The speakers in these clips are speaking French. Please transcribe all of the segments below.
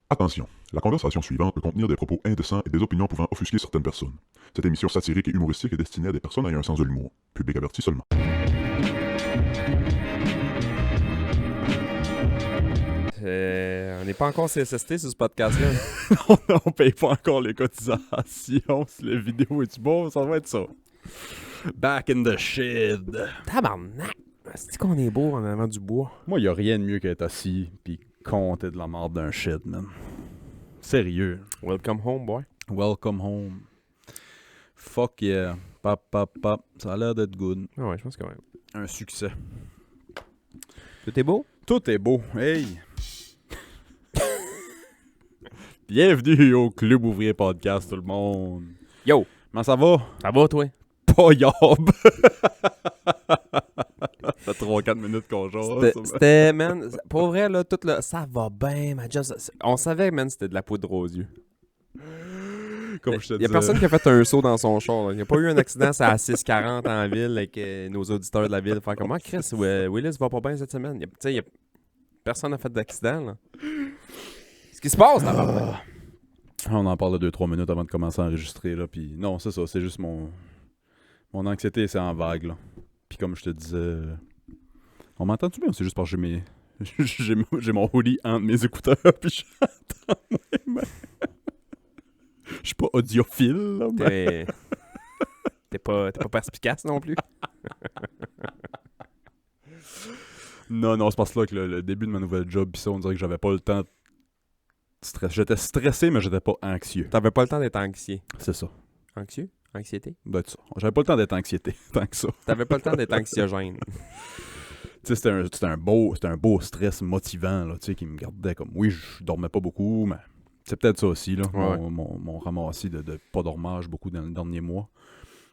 Attention, la conversation suivante peut contenir des propos indécents et des opinions pouvant offusquer certaines personnes. Cette émission satirique et humoristique est destinée à des personnes ayant un sens de l'humour. Public averti seulement. On n'est pas encore CSST sur ce podcast-là. On paye pas encore les cotisations. Si la vidéo est bon, ça va être ça. Back in the shit. Tabarnak! C'est qu'on est beau en avant du bois. Moi, y a rien de mieux qu'être assis pis compter de la merde d'un shit, man. Sérieux. Welcome home, boy. Welcome home. Fuck yeah. Pap, pap, pap. Ça a l'air d'être good. Ah ouais, je pense que ouais. Un succès. Tout est beau? Tout est beau. Hey! Bienvenue au Club Ouvrier Podcast, tout le monde. Yo! Comment ça va? Ça va, toi? Pas yob! Ça fait 3-4 minutes qu'on jase. C'était, man, pour vrai, là, tout le... Ça va bien, ma job. On savait, man, c'était de la poudre aux yeux. Comme je te Il y a disais. personne qui a fait un saut dans son char. Il n'y a pas eu un accident, c'est à 6:40 en ville avec nos auditeurs de la ville. Faire comment, Chris, Willis va pas bien cette semaine. Personne n'a fait d'accident, là. Ce qui se passe, là. On en parle de 2-3 minutes avant de commencer à enregistrer, là. Puis non, c'est ça, c'est juste mon anxiété, c'est en vague, là. Puis comme je te disais, on m'entend-tu bien? C'est juste parce que j'ai mon hoodie entre mes écouteurs, puis j'entends moi. Je suis pas audiophile, là, mais... T'es pas perspicace non plus. Non, c'est parce que là, que le début de ma nouvelle job, pis ça, on dirait que j'avais pas le temps de stress. J'étais stressé, mais j'étais pas anxieux. T'avais pas le temps d'être anxieux. C'est ça. Anxieux? Anxiété? Ben, ça. J'avais pas le temps d'être anxiété, tant que ça. T'avais pas le temps d'être anxiogène. Tu sais, c'était un beau stress motivant, là, tu sais, qui me gardait comme... Oui, je dormais pas beaucoup, mais c'est peut-être ça aussi, là, Ouais. mon ramassis de pas dormage beaucoup dans le dernier mois.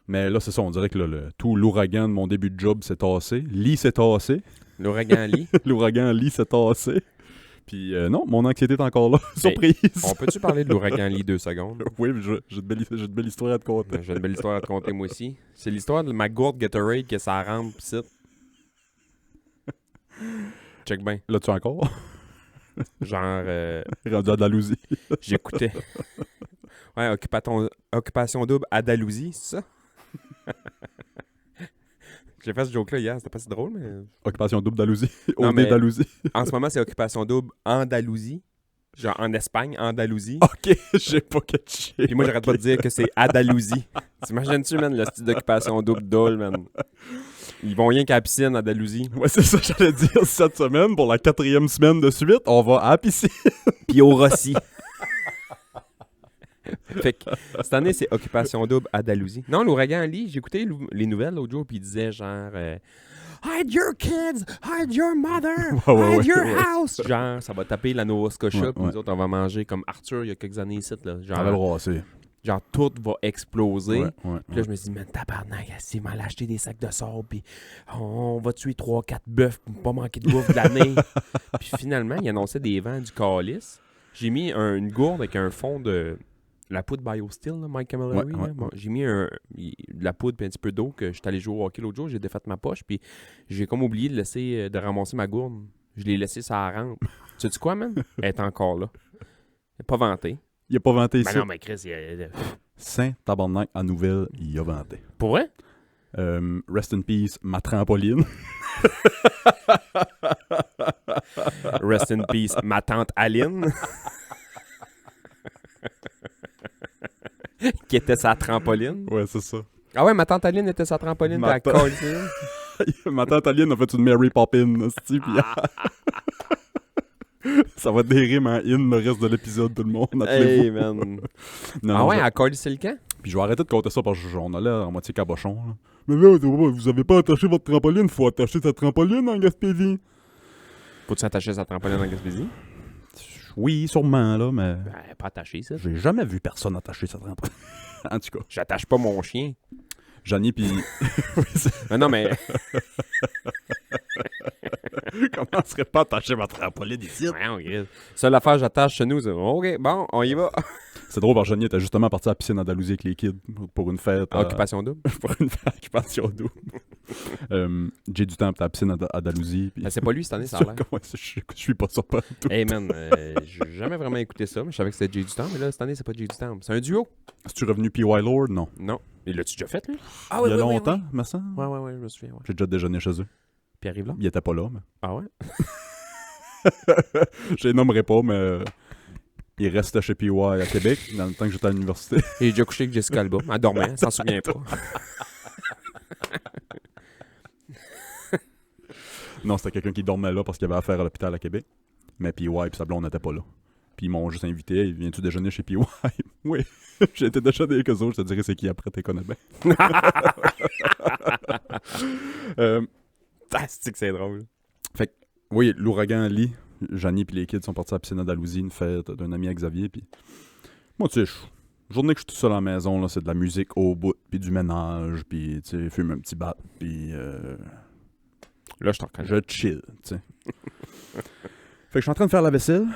Mais là, c'est ça, on dirait que là, tout l'ouragan de mon début de job s'est tassé. Lee s'est tassé. L'ouragan lit. L'ouragan Lee s'est tassé. Puis non, mon anxiété est encore là. Surprise! On peut-tu parler de l'ouragan lit 2 secondes? Oui, j'ai de belles histoires à te conter. J'ai une belle histoire à te conter, moi aussi. C'est l'histoire de ma gourde Gatorade que ça rampe pis Check bien. Là-tu encore? Genre, Rendu à Dalhousie. j'écoutais. Ouais, Occupation double à Dalhousie, c'est ça? J'ai fait ce joke-là hier, c'était pas si drôle, mais... Occupation double Dalhousie. Non, OD mais- Dalhousie. En ce moment, c'est Occupation double Andalousie. Genre en Espagne, Andalousie. Ok, j'ai pas catché. Puis moi, j'arrête pas de dire que c'est Andalousie. T'imagines-tu, man, le style d'occupation double dole, man? Ils vont rien qu'à la piscine, Andalousie. Ouais, c'est ça, j'allais dire cette semaine. Pour la 4e semaine de suite, on va à la piscine. Puis au Rossi. Fait que cette année, c'est Occupation double Andalousie. Non, l'ouragan Lee, j'ai écouté les nouvelles l'autre jour, puis il disait genre... Hide your kids! Hide your mother! Ouais, Hide your ouais. house! Genre, ça va taper la Nova Scotia, Ouais, puis nous autres, on va manger comme Arthur il y a quelques années ici, là. J'avais le brasser. Genre, tout va exploser. Ouais. Puis là, je me suis dit, man, tabarnak, si mal acheter des sacs de sable, puis on va tuer 3-4 bœufs pour pas manquer de bouffe de l'année. Puis finalement, il annonçait des vents du calice. J'ai mis une gourde avec un fond de la poudre BioSteel, là, Mike Camilleri. Ouais. Bon, j'ai mis de la poudre puis un petit peu d'eau que j'étais allé jouer au hockey l'autre jour. J'ai défait ma poche, puis j'ai comme oublié de laisser de ramasser ma gourde. Je l'ai laissée sur la rampe. Tu sais quoi, man? Elle est encore là. Elle n'est pas vantée. Il a pas vanté Ben ici. non, mais Chris, Saint-Tabarnak à Nouvelle, il a vanté. pour vrai? Rest in peace, ma trampoline. Rest in peace, ma tante Aline. Qui était sa trampoline. Ouais, c'est ça. Ah ouais, ma tante Aline était sa trampoline. Ma Puis elle tante- collait. Ma tante Aline a fait une Mary Poppins, esti, puis ça va des rimes en in le reste de l'épisode, tout le monde. appelez-vous. Hey, man. Non, Ah non, ouais, je- elle collait le camp? Puis je vais arrêter de compter ça parce que j'en allais à moitié cabochon. Là. Mais là, vous avez pas attaché votre trampoline, faut attacher sa trampoline en Gaspésie. Faut-tu attacher sa trampoline en Gaspésie? Oui, sûrement, là, mais Ben, pas attaché, ça. j'ai jamais vu personne attacher sa trampoline. En tout cas, J'attache pas mon chien. Johnny, puis... Oui, c'est- Non, mais... Comment serait pas attacher ma trampoline ici? Ouais, ok. Seule affaire, j'attache chez nous, c'est... OK, bon, on y va. C'est drôle parce que Johnny était justement parti à la piscine à Dalhousie avec les kids pour une fête. Occupation double. Pour une fête occupation double. J'ai du temps pour la piscine à Dalhousie. Puis... Ben, c'est pas lui cette année, ça a l'air. Ouais, je suis pas sûr pas tout. Hey man, j'ai jamais vraiment écouté ça, mais je savais que c'était Jay du Temps, mais là, cette année, c'est pas Jay du Temps. C'est un duo? Es-tu revenu PY Lord? Non. Non. Et l'as-tu déjà fait, lui? Ah Il y a longtemps, me semble. Ouais, je me souviens, ouais. J'ai déjà déjeuné chez eux. Puis arrive là? Il était pas là, mais... Ah ouais? Je les nommerai pas, mais... il restait chez PY à Québec, dans le temps que j'étais à l'université. Et j'ai déjà couché avec Jessica Alba. Elle dormait, elle s'en souvient pas. Non, c'était quelqu'un qui dormait là parce qu'il avait affaire à l'hôpital à Québec. Mais PY et sa blonde n'étaient pas là. Puis ils m'ont juste invité. Hey, viens-tu déjeuner chez PY? Oui. J'ai été déjeuner avec eux autres. Je te dirai c'est qui après, t'es connais bien. Fantastique, c'est drôle. Fait que, oui, l'ouragan Lee, Janie puis les kids sont partis à la piscine à Dalhousie, une fête d'un ami à Xavier. Puis moi, tu sais, journée que je suis tout seul à la maison, là, c'est de la musique au bout, puis du ménage, puis tu sais, fume un petit bat, puis Là, je t'en reconnais. je chill, tu sais. Fait que je suis en train de faire la vaisselle,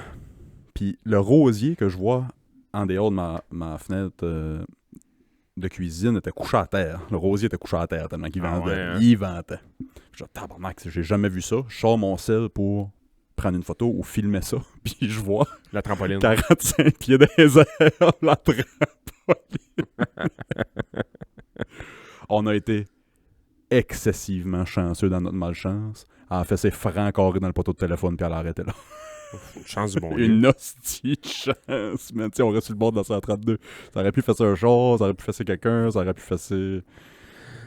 puis le rosier que je vois en dehors de ma fenêtre de cuisine était couché à terre. Le rosier était couché à terre tellement qu'il Ah ventait. ouais, hein? Il ventait. Je dis, tabarnak, j'ai jamais vu ça. Je sors mon sel pour prendre une photo ou filmer ça, puis je vois La trampoline. 45 pieds dans les airs, la trampoline. On a été excessivement chanceux dans notre malchance. Elle a fait ses francs carrés dans le poteau de téléphone, puis elle a arrêté là. Une chance du bon Dieu. Une hostie de chance, man. T'sais, on reste sur le bord de la 132. Ça aurait pu faire un char, ça aurait pu faire quelqu'un, ça aurait pu faire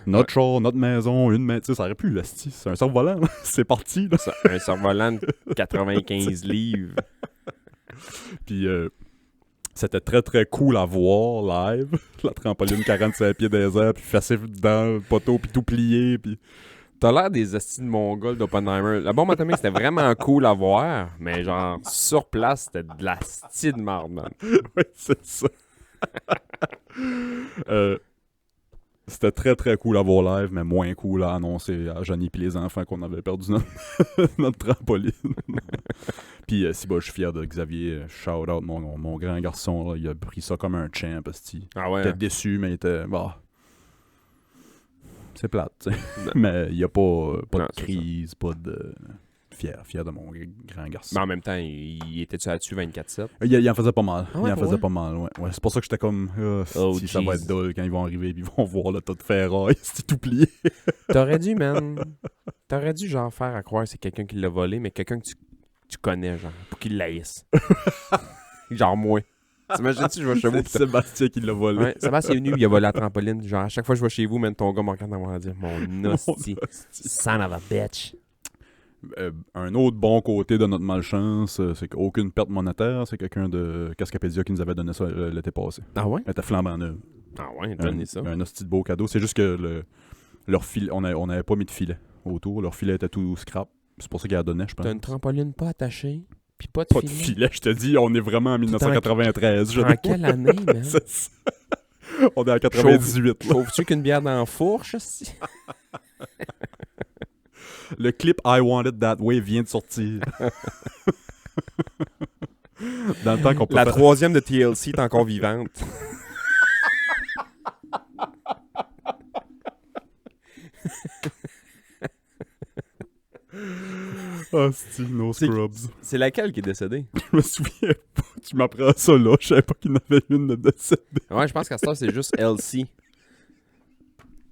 notre char, notre maison, une maison. Ça aurait pu, hostie. C'est un cerf-volant, là. C'est parti, là. Un survolant de 95 livres. Puis c'était très très cool à voir live. La trampoline 45 pieds des airs, puis facile dans le poteau, puis tout plié, puis... T'as l'air des astis de Mongol d'Oppenheimer. La bombe atomique, c'était vraiment cool à voir, mais genre, sur place, c'était de la stie de marde, man. Oui, c'est ça. C'était très très cool à voir live, mais moins cool à annoncer à Johnny et les enfants qu'on avait perdu notre trampoline. Puis si je suis fier de Xavier, shout out mon grand garçon, là, il a pris ça comme un champ, parce qu'il Ah ouais? était déçu, mais il était... Bah, c'est plate, tu sais. Mais il n'y a pas Non, de c'est crise, pas de... Fier de mon grand garçon. Mais en même temps, il était-tu là-dessus 24/7? Il en faisait pas mal. Ah ouais, il en pour faisait vrai? pas mal, ouais. C'est pour ça que j'étais comme... Oh, si ça va être jeez. dole quand ils vont arriver, puis ils vont voir le tas de ferraille, c'est tout plié. T'aurais dû, man. T'aurais dû, genre, faire à croire que c'est quelqu'un qui l'a volé, mais quelqu'un que tu connais, genre, pour qu'il l'haïsse. Genre, moi. T'imagines-tu, je vais chez vous, C'est putain. Sébastien qui l'a volé. Ouais, Sébastien est venu, il a volé la trampoline. Genre, à chaque fois que je vais chez vous, man, ton gars me regarde en dire mon hostie. Son of a bitch. Un autre bon côté de notre malchance, c'est qu'aucune perte monétaire. C'est quelqu'un de Cascapédia qui nous avait donné ça l'été passé. Ah ouais? Elle était flambant neuve. Ah ouais, donnez ça. Un hostie de beau cadeau. C'est juste que leur filet, on n'avait pas mis de filet autour. Leur filet était tout scrap. C'est pour ça qu'elle a donné, je pense. T'as une trampoline pas attachée, puis pas de Pas de filet. filet, je te dis, on est vraiment en 1993. En quelle année, man? C'est ça. On est en 98. là. Trouves-tu qu'une bière dans la fourche, aussi? Le clip I Want It That Way vient de sortir. Dans le temps qu'on peut La faire... troisième de TLC est encore vivante. Hostie, no C'est- scrubs. C'est laquelle qui est décédée? Je me souviens pas. Tu m'apprends ça là. Je savais pas qu'il y en avait une de décédée. Ouais, je pense qu'à ce temps, c'est juste LC.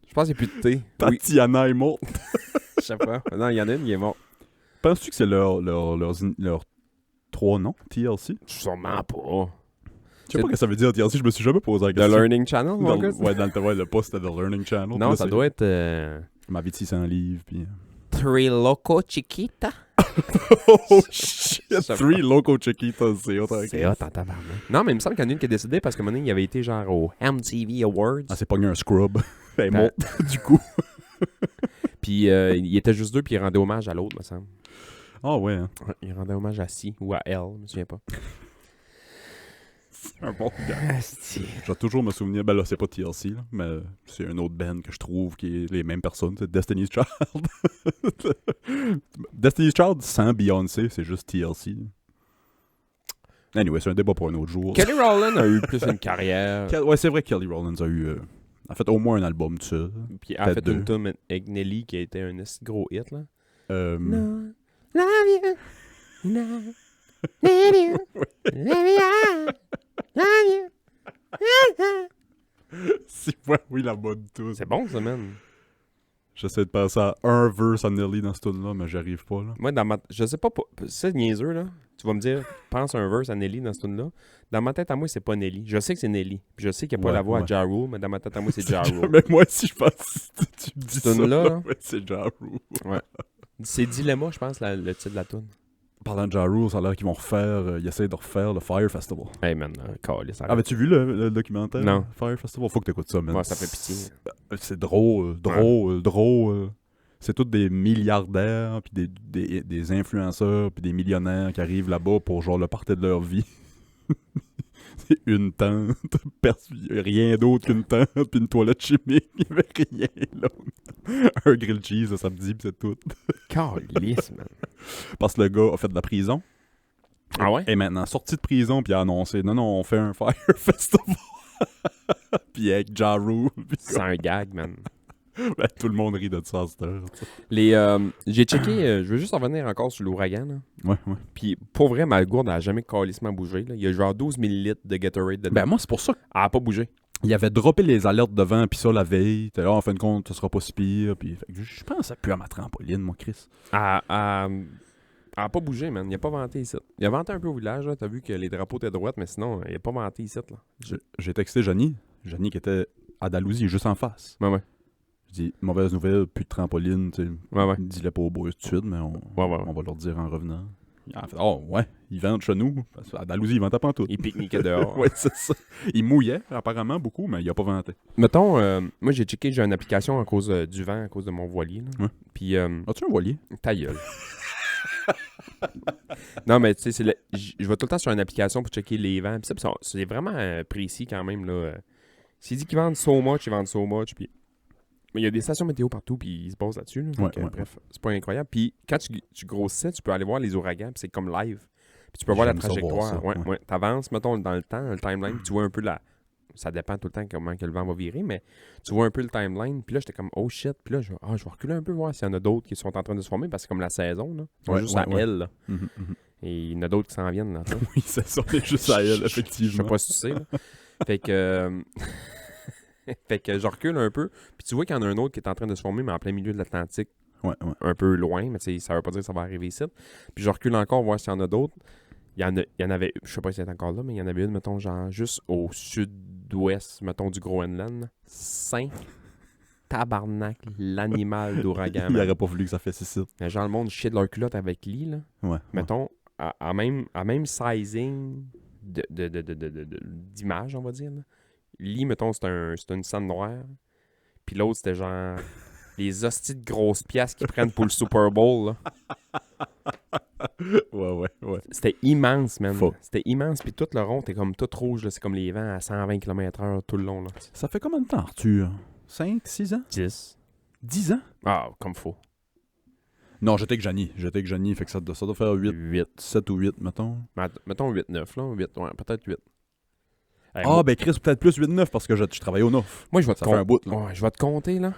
Je pense qu'il n'y a plus de T. Oui, Tatiana est morte. je sais pas. Non, il y en a une qui est morte. Penses-tu que c'est leurs trois noms, TLC? Sûrement pas. Je sais pas ce que ça veut dire TLC. Je me suis jamais posé la The question. Learning Channel, mon gars? Ouais, le poste c'était The Learning Channel. Non, Là, ça c'est- doit être Ma vie de 600 livres. Puis... Three Loco Chiquita. Oh shit! Je sais 3 Loco Chiquitas, c'est autant C'est hot en tabarnak. Non, mais il me semble qu'il y en a une qui est décédée parce que maintenant, il avait été genre au MTV Awards. Ah, c'est pogné un scrub. Elle est Ben- morte, du coup. Puis il était juste deux, puis il rendait hommage à l'autre, me semble. Ah ouais, hein. Ouais, il rendait hommage à C ou à L, je me souviens pas. C'est un bon gars. Je vais toujours me souvenir, ben là, c'est pas TLC, là, mais c'est une autre band que je trouve qui est les mêmes personnes, c'est Destiny's Child. Destiny's Child sans Beyoncé, c'est juste TLC. Anyway, c'est un débat pour un autre jour. Kelly Rowland a eu plus une carrière. Ouais, c'est vrai que Kelly Rowland a eu a fait au moins un album de ça. Puis elle a fait Peut-être une tune avec Nelly qui a été un gros hit, là. Euh, No, love you, no, need you, baby, I love you. oui, la bonne tune. C'est bon, ça, man. J'essaie de passer à un verse à Nelly dans ce tune-là, mais j'arrive pas, là. Moi, je sais pas, c'est niaiseux, là. Tu vas me dire, pense à un verse à Nelly dans ce tune-là. Dans ma tête à moi, c'est pas Nelly. Je sais que c'est Nelly. Puis je sais qu'il n'y a pas Ouais, la voix ouais. à Ja Rule, mais dans ma tête à moi, c'est Ja Rule. Mais moi aussi, je pense que tu me dis Cette ça. tune-là, là. Ouais, c'est Ja Rule. C'est Dilemma, je pense, le titre de la tune. Parlant de Ja Rule, ça a l'air qu'ils vont refaire... ils essayent de refaire le Fire Festival. Hey, man, calisse, arrête. Avais-tu vu le documentaire? Non. Fire Festival? Faut que t'écoutes ça, man. Ouais, ça fait pitié. C'est drôle. C'est tous des milliardaires, puis des influenceurs, puis des millionnaires qui arrivent là-bas pour genre le party de leur vie. C'est une tente, rien d'autre qu'une tente, puis une toilette chimique, il n'y avait rien là. Un grilled cheese le samedi, puis c'est tout. Calisse, man. Parce que le gars a fait de la prison. Ah ouais? Et maintenant, sorti de prison, puis il a annoncé, non, on fait un Fire Festival. Puis avec Ja Rule. puis C'est un gag, man. ben, tout le monde rit de ça à cette heure. tu sais. J'ai checké, je veux juste revenir encore sur l'ouragan, là. Ouais, ouais. Puis pour vrai, ma gourde n'a jamais calissement bougé, là. Il y a genre 12 millilitres de Gatorade dedans. Ben, moi, c'est pour ça Elle n'a pas bougé. qu'il avait droppé les alertes de vent, puis ça la veille. T'es là, en fin de compte, ça sera pas si pire. Puis, fait que je pense que ça pue à ma trampoline, moi, Chris. Elle n'a pas bougé, man. Il n'a pas vanté ici. Il a vanté un peu au village, là. T'as vu que les drapeaux étaient droites, mais sinon, il n'a pas vanté ici, là. J'ai texté Johnny. Johnny qui était à Dalhousie, juste en face. Ouais. Je dis, mauvaise nouvelle, plus de trampoline. Tu sais. Ouais. Dis-le pas aux boys tout de suite, mais on va leur dire en revenant. Il a fait, oh, ouais, ils vendent chez nous. Parce qu'à Dalhousie, ils vendent pas en tout. Il pique-niquait dehors. Ouais, c'est ça. Il mouillait, apparemment, beaucoup, mais il a pas vanté. Mettons, moi, j'ai checké, j'ai une application à cause du vent, à cause de mon voilier, là. Ouais. Puis, As-tu un voilier? ta gueule. Non, mais tu sais, je vais tout le temps sur une application pour checker les vents. Puis ça, c'est vraiment précis quand même, là. S'il dit qu'ils vendent so much, ils vendent so much. Puis... Mais il y a des stations météo partout, puis ils se basent là-dessus. Là. Donc, Ouais. bref, c'est pas incroyable. Puis quand tu grossissais, tu peux aller voir les ouragans, puis c'est comme live. Puis tu peux voir la J'aime ça voir trajectoire. ça, Ouais. T'avances, mettons, dans le temps, le timeline, puis tu vois un peu la... Ça dépend tout le temps comment que le vent va virer, mais tu vois un peu le timeline. Puis là, j'étais comme, oh shit. Puis là, je vais reculer un peu, voir s'il y en a d'autres qui sont en train de se former, parce que c'est comme la saison, là. On est juste à elle, là. Et il y en a d'autres qui s'en viennent, là. Oui, c'est ça, on est juste à elle, Je effectivement. sais pas si tu sais, là. Fait que... fait que je recule un peu. Puis tu vois qu'il y en a un autre qui est en train de se former, mais en plein milieu de l'Atlantique, Ouais. un peu loin. Mais tu sais, ça veut pas dire que ça va arriver ici. Puis je recule encore, voir s'il y en a d'autres. Il y en avait, je sais pas si c'est encore là, mais il y en avait une, mettons, genre juste au sud-ouest, mettons, du Groenland. Saint tabarnak, l'animal d'ouragan. Il man. aurait pas voulu que ça fasse ici. Genre, le monde chie de leur culotte avec Lee, là. Ouais. Mettons, à même sizing d'image, on va dire. Là. Lee, mettons, c'est une scène noire. Puis l'autre, c'était genre les hosties de grosses pièces qu'ils prennent pour le Super Bowl. Là. Ouais. C'était immense, man. Fuck. C'était immense. Puis tout le rond, t'es comme tout rouge. Là. C'est comme les vents à 120 km/h tout le long. Là. Ça fait combien de temps, Arthur? 5, 6 ans? 10. 10 ans? Ah, comme faux. Non, j'étais avec Johnny. Fait que ça doit faire 8, 7 ou 8, mettons. Mettons 8-9, là. 8, ouais, peut-être 8. Hey, Ah, ben Chris, peut-être plus 8-9 parce que je travaille au 9. moi, je vais te Ça fait un bout, là. Ouais, je vais te compter, là.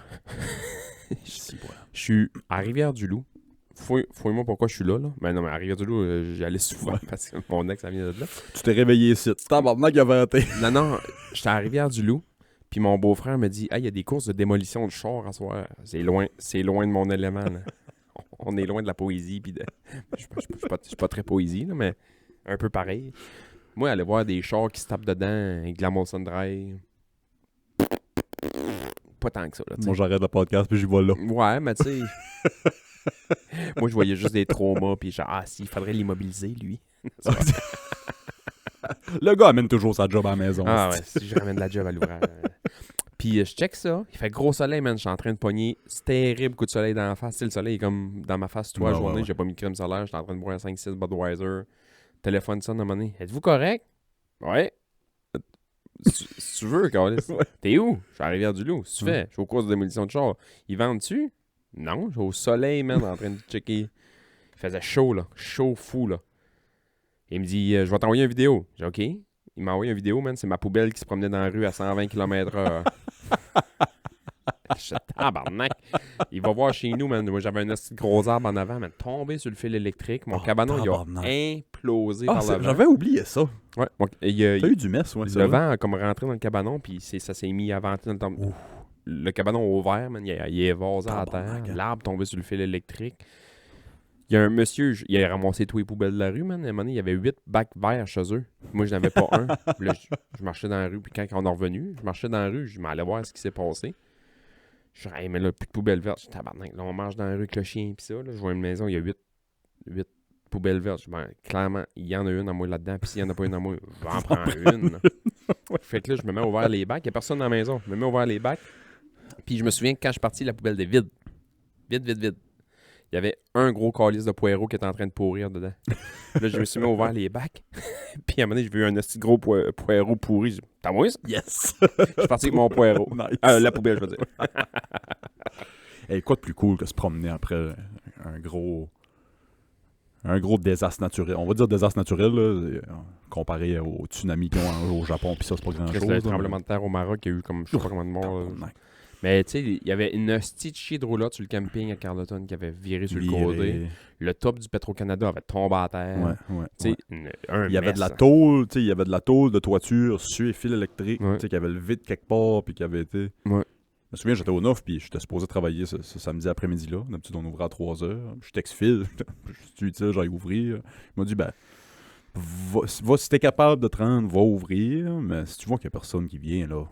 Je suis à Rivière-du-Loup. Fouille-moi pourquoi je suis là. Ben non, mais à Rivière-du-Loup, j'y allais souvent parce que mon ex, ça vient de là. Tu t'es réveillé ici. Tabarnak, il a vanté. Non, j'étais à Rivière-du-Loup. Puis mon beau-frère me dit, il y a des courses de démolition de char à soir. C'est loin de mon élément. Là. On est loin de la poésie. Puis je suis pas très poésie, là, mais un peu pareil. Moi, aller voir des chars qui se tapent dedans avec de la Molson Dry. Pas tant que ça. Là, Moi, j'arrête le podcast puis j'y vais là. ouais, mais tu sais. Moi, je voyais juste des traumas. Puis genre, il faudrait l'immobiliser, lui. Le gars amène toujours sa job à la maison. Ah ouais, si je ramène de la job à l'ouvrage. Puis je check ça. Il fait gros soleil, man. Je suis en train de pogner. C'est terrible, coup de soleil dans la face. Tu sais, le soleil est comme dans ma face toute la journée. Ouais. J'ai pas mis de crème solaire. J'étais en train de boire un 5-6 Budweiser. Téléphone sonne à un moment donné. Êtes-vous correct? Ouais. Si tu veux, Carlis. T'es où? Je suis à Rivière-du-Loup. Si tu fais, je suis au cours de démolition de char. Ils vendent-tu? Non, je suis au soleil, man, en train de checker. Il faisait chaud, là. Chaud fou, là. Il me dit, je vais t'envoyer une vidéo. J'ai dit, OK. Il m'a envoyé une vidéo, man. C'est ma poubelle qui se promenait dans la rue à 120 km/h. Je suis tabarnak. Il va voir chez nous, man. Moi, j'avais un petit gros arbre en avant, man. Tombé sur le fil électrique. Mon cabanon, il tabarnak. a implosé Ah, par le vent. j'avais oublié ça. Ouais. T'as eu du mess, ouais. Le vent a comme rentré dans le cabanon, puis ça s'est mis à venter dans le temps. Ouf. Le cabanon ouvert, man. Il est vasé à Tabarnak, terre. hein. L'arbre tombé sur le fil électrique. Il y a un monsieur, il a ramassé tous les poubelles de la rue, man. À un moment donné, il y avait 8 bacs verts chez eux. Moi, je n'avais pas un. Puis là, je marchais dans la rue, puis quand on est revenu, je marchais dans la rue, je m'allais voir ce qui s'est passé. Je dis, hey, mais là, plus de poubelles vertes. Je dis, tabarnak, là, on marche dans la rue avec le chien, puis ça. Là, je vois une maison, il y a 8 poubelles vertes. Je dis, ben, clairement, il y en a une à moi là-dedans, puis s'il n'y en a pas une à moi, je vais en prendre une. Fait que là, je me mets à ouvrir les bacs. Il n'y a personne dans la maison. Je me mets à ouvrir les bacs. Puis je me souviens que quand je suis parti, la poubelle était vide. Vide. Il y avait un gros calice de poireaux qui était en train de pourrir dedans. Là, je me suis mis à ouvrir les bacs. Puis à un moment donné, j'ai vu un petit gros poireau pourri. J'ai dit, t'as moi ça? Yes! Je suis parti avec mon poireau. Nice. La poubelle, je veux dire. Hey, quoi de plus cool que se promener après un gros désastre naturel. On va dire désastre naturel, là, comparé au tsunami qu'ils ont au Japon, puis ça, c'est pas grand-chose. Le là, tremblement de terre au Maroc, il y a eu comme je sais pas combien de morts. Tabarnak. Mais tu sais, il y avait une hostie de chier de roulotte sur le camping à Carleton qui avait viré sur le côté. Le top du Petro-Canada avait tombé à terre. Ouais. Tu sais, un Il y avait mess, de la hein. tôle, tu sais, il y avait de la tôle de toiture sur les fils électriques, Ouais. tu sais, qui avait le vide quelque part, puis qui avait été... Ouais. Je me souviens, j'étais au 9, puis j'étais supposé travailler ce samedi après-midi-là. D'habitude, on ouvrait à 3h. Je texte Phil, je suis utile, j'allais ouvrir. Il m'a dit, ben, va, si t'es capable de te rendre, va ouvrir, mais si tu vois qu'il n'y a personne qui vient, là,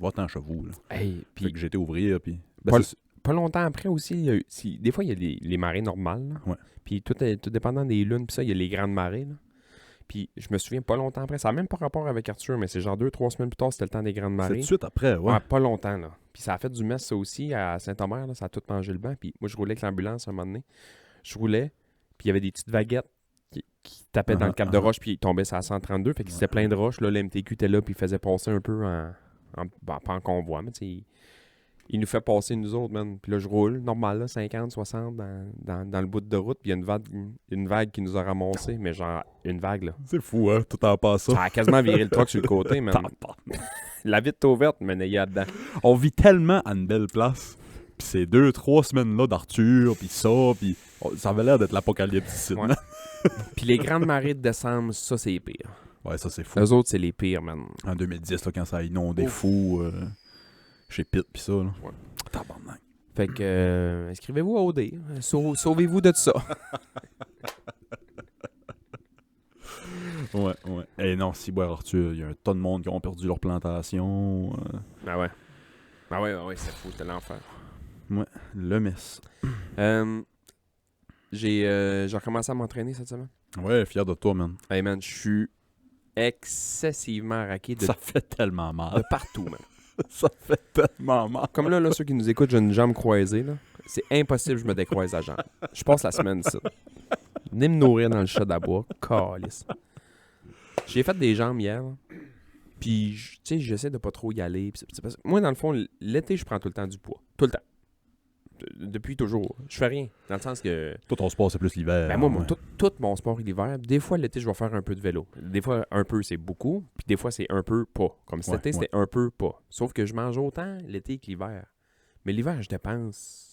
va-t'en chez vous, là. Hey, Fait puis que j'ai été ouvrir, puis... Ben, Paul- c'est- pas longtemps après aussi, il y a eu- des fois, il y a les marées normales. Là. Ouais. Puis tout dépendant des lunes, puis ça, il y a les grandes marées. Là. Puis je me souviens pas longtemps après, ça n'a même pas rapport avec Arthur, mais c'est genre 2-3 semaines plus tard, c'était le temps des grandes c'est marées. tout de suite après, ouais. Ouais, pas longtemps, là. Puis ça a fait du mess, ça aussi, à Saint-Omer, là, ça a tout mangé le banc. Puis moi, je roulais avec l'ambulance un moment donné. Je roulais, puis il y avait des petites vaguettes qui tapaient dans le cap de roche, puis ils tombaient sur la 132. Fait que c'était plein de roches. Là, l'MTQ était là, puis il faisait passer un peu pas en convoi, mais tu sais, il nous fait passer nous autres, man. Puis là, je roule, normal, là, 50, 60 dans le bout de route. Puis il y a une vague qui nous a ramassé, mais genre, une vague, là. C'est fou, hein, tout en passant. Ça a quasiment viré le truck sur le côté, man. La vitre ouverte, mais n'ayez dedans. On vit tellement à une belle place. Puis ces 2-3 semaines-là d'Arthur, puis ça, puis ça avait l'air d'être l'apocalypse ici. Ouais. man. Puis les grandes marées de décembre, ça, c'est les pires. Ouais, ça c'est fou. Eux autres, c'est les pires, man. En 2010, là, quand ça a inondé Ouf. fou chez Pitt, puis ça. Là. Ouais. Tabarnak. Fait que, inscrivez-vous à OD. Sauvez-vous de ça. Ouais. Et non, si, boire Arthur, il y a un tas de monde qui ont perdu leur plantation. Ah ouais, c'est fou, c'était l'enfer. Le mess. J'ai recommencé à m'entraîner cette semaine. Ouais, fier de toi, man. Hey man, je suis excessivement raqué de Ça fait tellement mal. partout, man. Ça fait tellement mal. Comme là, ceux qui nous écoutent, j'ai une jambe croisée, là. C'est impossible que je me décroise la jambe. Je passe la semaine ici. Venez me nourrir dans le chat d'abois. Calice. J'ai fait des jambes hier, là. Puis, tu sais, j'essaie de pas trop y aller. Puis c'est parce que moi, dans le fond, l'été, je prends tout le temps du poids. Tout le temps. Depuis toujours. Je fais rien. Dans le sens que... Toi, ton sport, c'est plus l'hiver. Ben moi, ouais. tout mon sport est l'hiver. Des fois, l'été, je vais faire un peu de vélo. Des fois, un peu, c'est beaucoup. Puis des fois, c'est un peu pas. Comme cet Ouais, été, c'était un peu pas. Sauf que je mange autant l'été que l'hiver. Mais l'hiver, je dépense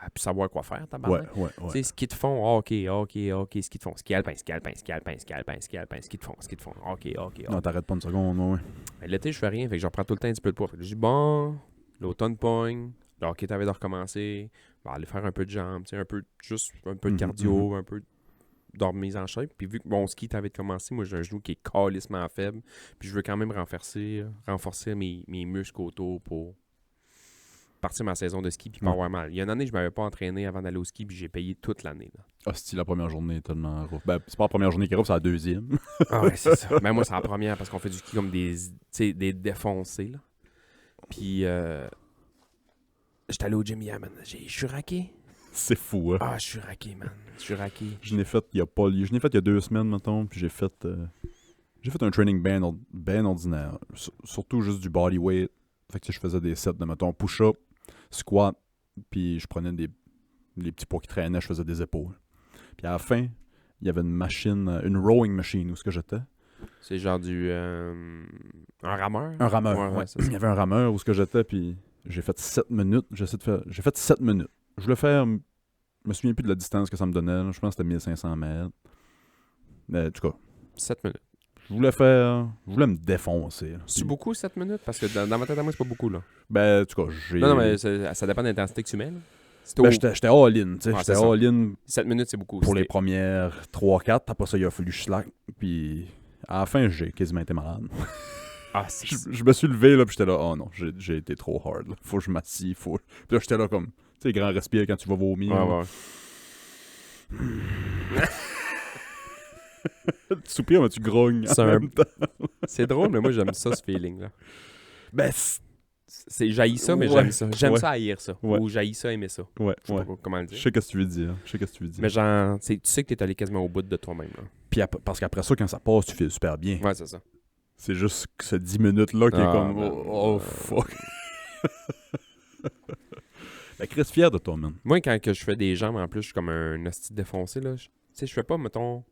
à plus savoir quoi faire, tabarnak. Ouais. Tu sais, ski de fond, ok, ski de fond. Ski alpin, ski de fond. Ok. Non, t'arrêtes pas une seconde, ouais. Mais l'été, je fais rien. Fait que je reprends tout le temps un petit peu de poids. Fait que je dis, bon, l'automne pogne. Le hockey, t'avais de recommencer. On va aller faire un peu de jambes, tu sais, juste un peu de cardio, un peu de remise en shape. Puis vu que mon ski t'avait de commencer, moi j'ai un genou qui est calissement faible. Puis je veux quand même renforcer mes muscles autour pour partir ma saison de ski puis pas avoir mal. Il y a une année, je m'avais pas entraîné avant d'aller au ski puis j'ai payé toute l'année. Là. Ah, c'est la première journée est tellement rough. Ben, c'est pas la première journée qui est rough, c'est la deuxième. Ah ouais, c'est ça. Ben moi, c'est la première parce qu'on fait du ski comme des défoncés. Là. Puis j'étais allé au gym hier, man. Je suis raqué. C'est fou, hein. Ah, je suis raqué, man. Je suis raqué. Je n'ai fait il y a 2 semaines, mettons, puis j'ai fait un training ben ordinaire. Surtout juste du body weight. Fait que tu sais, je faisais des sets de, mettons, push-up, squat, puis je prenais les petits poids qui traînaient, je faisais des épaules. Puis à la fin, il y avait une rowing machine où ce que j'étais. C'est genre un rameur? Un rameur, Ouais, ouais. c'est ça. Il y avait un rameur où ce que j'étais, puis j'ai fait 7 minutes. J'ai fait 7 minutes. Je voulais faire... Je me souviens plus de la distance que ça me donnait. Là. Je pense que c'était 1500 mètres. Mais en tout cas, 7 minutes. je voulais me défoncer. Là. C'est Puis, beaucoup 7 minutes? Parce que dans ma tête à moi, c'est pas beaucoup, là. ben, en tout cas, j'ai... Non, mais ça dépend de l'intensité que tu mets, là. C'est Ben, j'étais all-in, tu sais. Ouais, J'étais c'est ça. all-in 7 minutes, c'est beaucoup. pour les C'était- premières 3-4. Après ça, il a fallu que je slack. Puis à la fin, j'ai quasiment été malade. Ah, c'est... Je me suis levé, là, puis j'étais là, oh non, j'ai été trop hard. Là. Faut que je m'assis, faut... Puis là, j'étais là comme, tu sais, grand respire quand tu vas vomir. Ouais, là. ouais. Tu soupires, mais tu grognes C'est en un- même temps. C'est drôle, mais moi, j'aime ça, ce feeling-là. Ben, C'est j'haïs ça, mais Ouais. j'aime ça. J'aime Ouais. ça haïr ça. Ouais. Ou j'haïs ça aimer ça. ouais, Je sais ouais. pas comment le Je dire. sais qu'est-ce que tu veux dire. Je sais qu'est-ce que tu veux dire. Mais genre, tu sais que t'es allé quasiment au bout de toi-même. Là. Puis parce qu'après ça, quand ça passe, tu fais super bien. Ouais, c'est ça. C'est juste que ce 10 minutes-là qui est Ah, comme, man. oh fuck. Ben, Chris, fier de toi, man. Moi, quand que je fais des jambes, en plus, je suis comme un hostie défoncé. Là. Tu sais, je fais pas, mettons...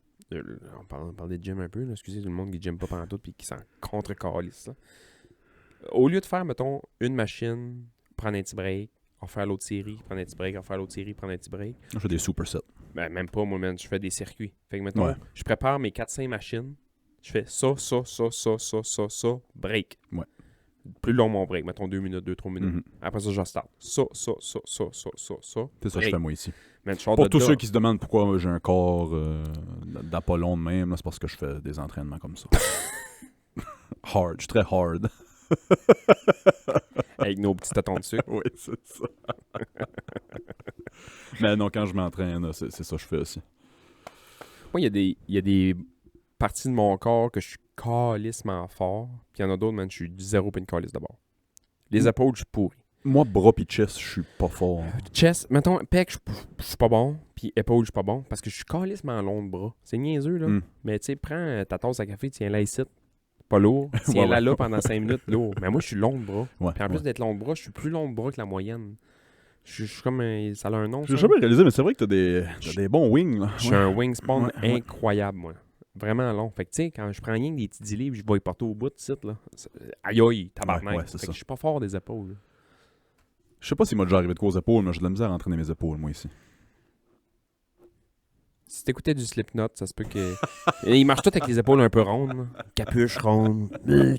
On parle des gyms un peu. Là. Excusez tout le monde qui gym pas pendant tout puis qui s'en contre-calisse. Là. Au lieu de faire, mettons, une machine, prendre un petit break, on faire l'autre série, prendre un petit break, on faire l'autre série, prendre un petit break. Je fais des supersets. Ben, même pas, moi, man. Je fais des circuits. Fait que, mettons, Ouais. je prépare mes 4-5 machines. Je fais ça, break. Ouais. Plus long mon break, mettons 2 minutes, 2-3 minutes. Mhm. Après ça, je start. Ça. C'est ça que je break. fais moi ici. Man, je sors Pour de tous là. ceux qui se demandent pourquoi j'ai un corps d'Apollon de même, là, c'est parce que je fais des entraînements comme ça. Hard, je suis très hard. Avec nos petits tâtons de sucre. Oui, c'est ça. Mais non, quand je m'entraîne, là, c'est ça que je fais aussi. Moi, il y a des parties de mon corps que je suis calissement fort. Puis il y en a d'autres, man, je suis zéro pin calice d'abord. Les épaules, je suis pourri. Moi, bras pis chest, je suis pas fort. Chest, mettons, pec, je suis pas bon. Puis épaule, je suis pas bon. Parce que je suis calissement long de bras. C'est niaiseux, là. Mm. Mais tu sais, prends ta tasse à café, tiens là ici. Pas lourd. Tiens Ouais, là ouais. pendant 5 minutes, lourd. Mais moi, je suis long de bras. Ouais, Puis en plus ouais. d'être long de bras, je suis plus long de bras que la moyenne. Je suis comme ça a un nom. J'ai ça. jamais réalisé, mais c'est vrai que t'as des bons wings. Là. Je suis un wingspan Ouais, ouais. incroyable, moi. Vraiment long. Fait que, tu sais, quand je prends rien que des petits livres, je vais y porter au bout de site, là. Aïe, aïe, tabarnak. Ouais, c'est Fait ça. que je suis pas fort des épaules. Je sais pas s'il m'a déjà arrivé de quoi aux épaules, mais j'ai de la misère à entraîner mes épaules, moi, ici. Si t'écoutais du Slipknot, ça se peut que... Il marche tout avec les épaules un peu rondes. là. Capuche ronde.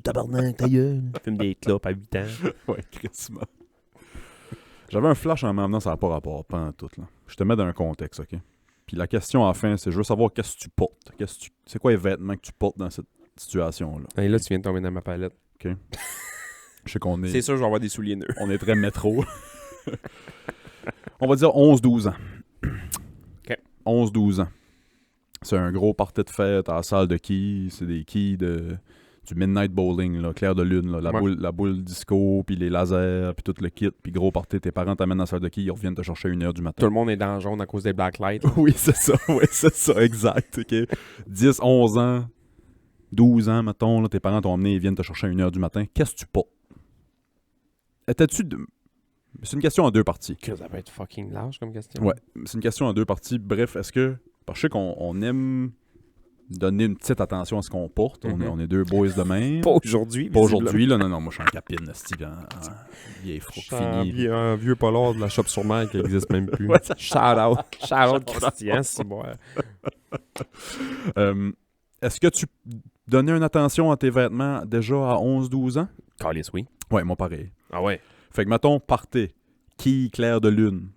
Tabarnak, ta gueule. Fume des clopes à 8 ans. Ouais, crissement. J'avais un flash en m'emmenant, ça n'a pas rapport, pas en tout. Là. Je te mets dans un contexte, OK? Puis la question à la fin, c'est je veux savoir qu'est-ce que tu portes. C'est quoi les vêtements que tu portes dans cette situation-là? Et là, tu viens de tomber dans ma palette. Je sais qu'on C'est est, sûr, je vais avoir des souliers neufs. on est très métro. On va dire 11-12 ans. OK. 11-12 ans. C'est un gros party de fête à la salle de quilles. C'est des quilles du Midnight Bowling, là, clair de lune. Là, Ouais. la boule disco, puis les lasers, puis tout le kit. Puis gros party, tes parents t'amènent dans la salle de quilles, ils reviennent te chercher à 1h du matin. Tout le monde est dans le jaune à cause des blacklights. Oui, c'est ça. Oui, c'est ça, exact. OK. 10, 11 ans, 12 ans, mettons, là, tes parents t'ont emmené, ils viennent te chercher à 1h du matin. Qu'est-ce que tu portes? Étais-tu... C'est une question en deux parties. Que ça peut être fucking large comme question. Ouais, c'est une question en deux parties. Bref, est-ce que... Parce que je sais qu'on aime donner une petite attention à ce qu'on porte. Mhm. On est deux boys de même. Pas aujourd'hui. Pas aujourd'hui, là. Non, moi, je suis en capine, Steve, en vieille frouque finie. Un vieux polar de la shop sur mer qui n'existe même plus. Ouais. Shout out. Shout out Christian, c'est bon. Est-ce que tu donnais une attention à tes vêtements déjà à 11-12 ans? Calice, oui. Ouais, moi, pareil. Ah ouais. Fait que, mettons, partez. Qui clair de lune?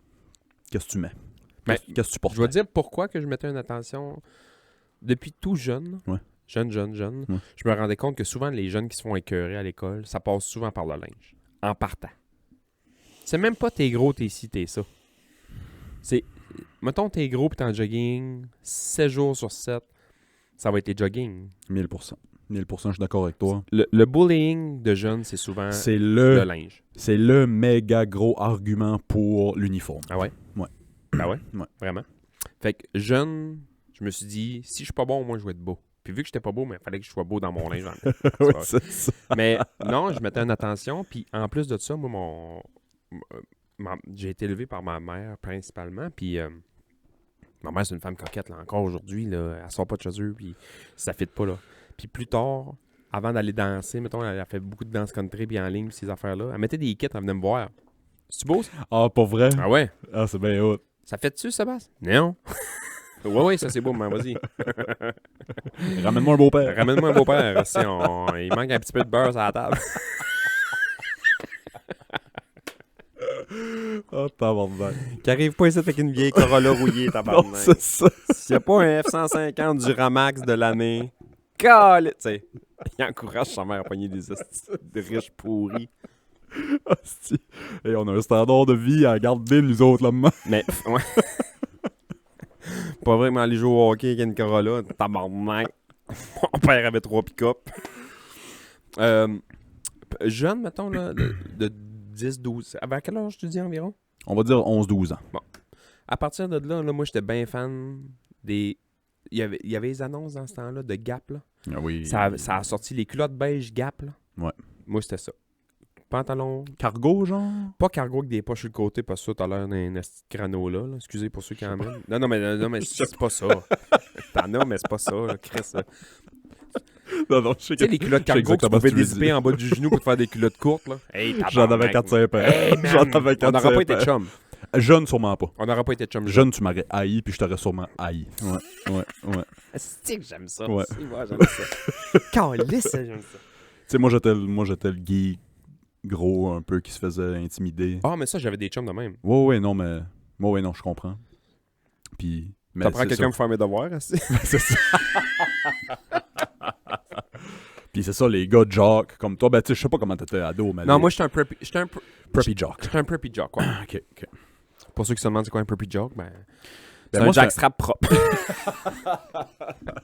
Qu'est-ce que tu mets? Ben, Qu'est-ce que tu portes? Je vais dire pourquoi que je mettais une attention depuis tout jeune. Ouais. Jeune. Ouais. Je me rendais compte que souvent, les jeunes qui se font écœurer à l'école, ça passe souvent par le linge. En partant. C'est même pas t'es gros, t'es ci, t'es ça. C'est... Mettons, t'es gros pis t'es en jogging, 7 jours sur 7, ça va être les jogging. 1000%. 1000%, je suis d'accord avec toi. Le bullying de jeunes, c'est souvent C'est le le, linge. c'est le méga gros argument pour l'uniforme. Ah ouais? Ouais. Ah ouais? Ouais. Vraiment? Fait que jeune, je me suis dit, si je suis pas bon, moi, je vais être beau. Puis vu que j'étais pas beau, mais il fallait que je sois beau dans mon linge. Oui, pas- c'est ça. Mais non, je mettais une attention. Puis en plus de ça, moi, j'ai été élevé par ma mère principalement. Puis ma mère, c'est une femme coquette. Là. Encore aujourd'hui, là, elle sort pas de chez eux. Puis ça fit pas. Là. Puis plus tard, avant d'aller danser, mettons, elle a fait beaucoup de danse country puis en ligne, ces affaires-là. Elle mettait des kits, elle venait me voir. C'est-tu beau, ça? Ah, pas vrai? Ah ouais? Ah, c'est bien hot. Ça fait-tu, Sébastien? Non. Ouais, ça c'est beau, mais vas-y. Ramène-moi un beau-père. Ramène-moi un beau-père. Il manque un petit peu de beurre sur la table. Ah, tabarnak. Qui arrive pas ici avec une vieille Corolla rouillée, Non, tabarnak. c'est ça. S'il n'y a pas un F-150 du Ramax de l'année, tu sais, il encourage sa mère à pogner des hosties de riches pourris. Hostie. Et on a un standard de vie à garder, nous autres, là-dedans. Mais, ouais. Pas vraiment aller jouer au hockey avec une Corolla, tabarnak. Mon père avait 3 pick-up. Jeune, mettons, là, de 10-12. À quel âge tu dis environ? On va dire 11-12 ans. À partir de là, moi, j'étais bien fan des... Il y avait les annonces dans ce temps-là de Gap, là. Ah oui. Ça a sorti les culottes beige Gap, là. Ouais. Moi, c'était ça. Pantalon... Cargo, genre? Pas cargo avec des poches sur le côté, parce que ça, t'as l'air d'un esti de granola, là. Excusez pour ceux qui en mettent. Non, mais c'est pas ça. T'en as, mais c'est pas ça, là, Chris. Non, je sais Tu sais, les culottes cargo que tu pouvais dézipper en bas du genou pour te faire des culottes courtes, là. Hey, J'en avais 4-5 paires. Hey, man, J'en avais 4-5 on n'aura pas été paires. chum. Jeune, sûrement pas. On n'aura pas été chum. Jeune, tu m'aurais haï, puis je t'aurais sûrement haï. Ouais. C'est que j'aime ça. Ouais. Si, moi, j'aime ça. Calisse, j'aime ça. Tu sais, moi, j'étais le geek gros, un peu, qui se faisait intimider. Ah, mais ça, j'avais des chums de même. Ouais, non, mais... Ouais, non, je comprends. Puis... mais T'apprends c'est quelqu'un ça. pour faire mes devoirs, aussi? C'est ça. Puis c'est ça, les gars de jock, comme toi, ben tu sais, je sais pas comment t'étais ado, mais... Non, moi, j'étais un preppy... preppy jock. J'étais un preppy jock, ouais. OK. Pour ceux qui se demandent c'est quoi un preppy jock, ben... C'est Ben un moi, jackstrap propre.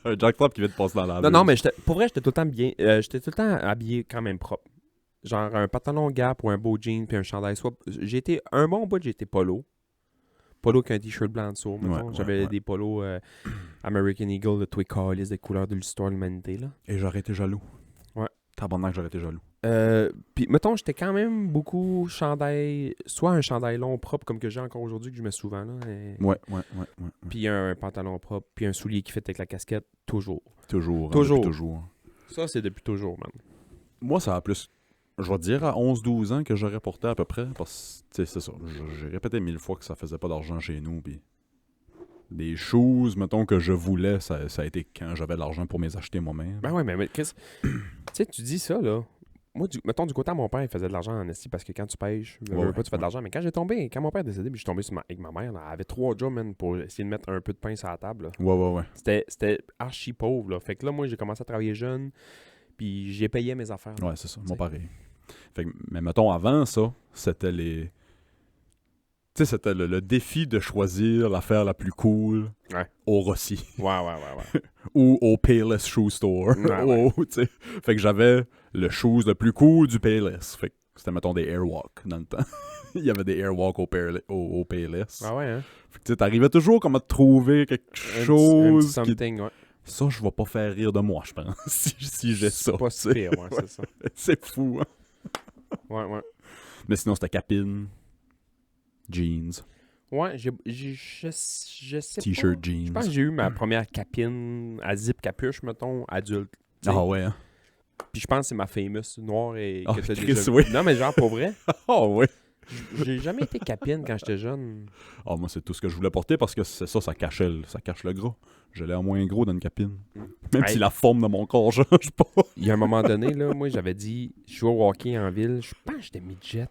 Un jackstrap qui vient de passer dans la Non, mais pour vrai, j'étais tout le temps bien... j'étais tout le temps habillé quand même propre. Genre un pantalon Gap ou un beau jean puis un chandail. Soit j'ai été un bon bout, j'ai été polo. Polo avec un t-shirt blanc dessous, mettons. Ouais, J'avais ouais. des polos American Eagle de Twig Callis, des couleurs de l'histoire de l'humanité, là. Et j'aurais été jaloux. Ouais. Tabarnak, j'aurais été jaloux. Puis, mettons, j'étais quand même beaucoup chandail, soit un chandail long propre comme que j'ai encore aujourd'hui, que je mets souvent, là. Ouais. Puis un pantalon propre, puis un soulier qui fait avec la casquette, toujours. Toujours. Toujours. Depuis toujours. Ça, c'est depuis toujours, man. Moi, ça a plus... Je vais te dire à 11-12 ans que j'aurais porté à peu près, parce que, tu sais, c'est ça. J'ai répété 1000 fois que ça faisait pas d'argent chez nous, puis... Des choses, mettons, que je voulais, ça a été quand j'avais de l'argent pour m'les acheter moi-même. Ben ouais, mais Chris, tu sais, tu dis ça, là. Moi, mettons, du côté à mon père, il faisait de l'argent en esti parce que quand tu pêches, Ouais, pas, tu fais de l'argent. Mais quand quand mon père est décédé, puis je suis tombé avec ma mère, là, elle avait 3 jobs, man, pour essayer de mettre un peu de pain sur la table. Là. Ouais. C'était archi pauvre, là. Fait que là, moi, j'ai commencé à travailler jeune, puis j'ai payé mes affaires. là. Ouais, c'est ça. Moi, T'sais. pareil. Fait que, mais mettons, avant ça, c'était les... Tu sais, c'était le défi de choisir l'affaire la plus cool Ouais. au Rossi Ouais. ou au Payless Shoe Store. Ouais. Tu sais. Fait que j'avais le shoes le plus cool du Payless. Fait que c'était, mettons, des Airwalk dans le temps. Il y avait des Airwalk au Payless. Ah ouais, hein? Fait que tu sais, t'arrivais toujours comme à te trouver quelque Un chose petit qui... something, ouais. Ça, je vais pas faire rire de moi, je pense, si j'ai ça. C'est pas tu sais. si pire, ouais, c'est ça. C'est fou, hein? Ouais. Mais sinon, c'était capine, jeans, Ouais, je sais pas. t-shirt jeans. Je pense que j'ai eu ma première capine à zip capuche, mettons, adulte. Tu sais. Ah ouais, hein? Puis je pense que c'est ma famous noire et Ah, que t'as Chris, déjà... oui. Non, mais genre, pour vrai, Ah ouais. j'ai jamais été capine quand j'étais jeune. Ah, moi, c'est tout ce que je voulais porter parce que c'est ça, ça cache le gras. Je l'ai en moins gros dans une capine. Même Hey. si la forme de mon corps change pas. Il y a un moment donné, là, moi, j'avais dit, je jouais au hockey en ville, je pense que j'étais midget.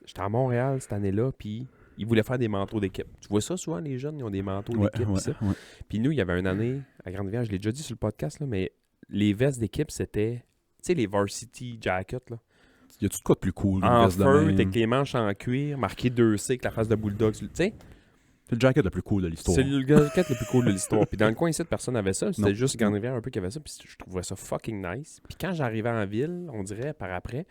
J'étais à Montréal cette année-là, puis ils voulaient faire des manteaux d'équipe. Tu vois ça souvent, les jeunes, ils ont des manteaux d'équipe, pis ça. ouais. Puis nous, il y avait une année à Grande-Rivière, je l'ai déjà dit sur le podcast, là, mais les vestes d'équipe, c'était, tu sais, les varsity jackets, là. Y a-tu de quoi de plus cool? En veste de feu, même? avec les manches en cuir, marqué 2C avec la face de bulldog. Tu sais, C'est le jacket le plus cool de l'histoire. c'est le jacket le plus cool de l'histoire. Puis dans le coin ici, personne n'avait ça. C'était Non. juste Grande-Rivière un peu qui avait ça. Puis je trouvais ça fucking nice. Puis quand j'arrivais en ville, on dirait par après,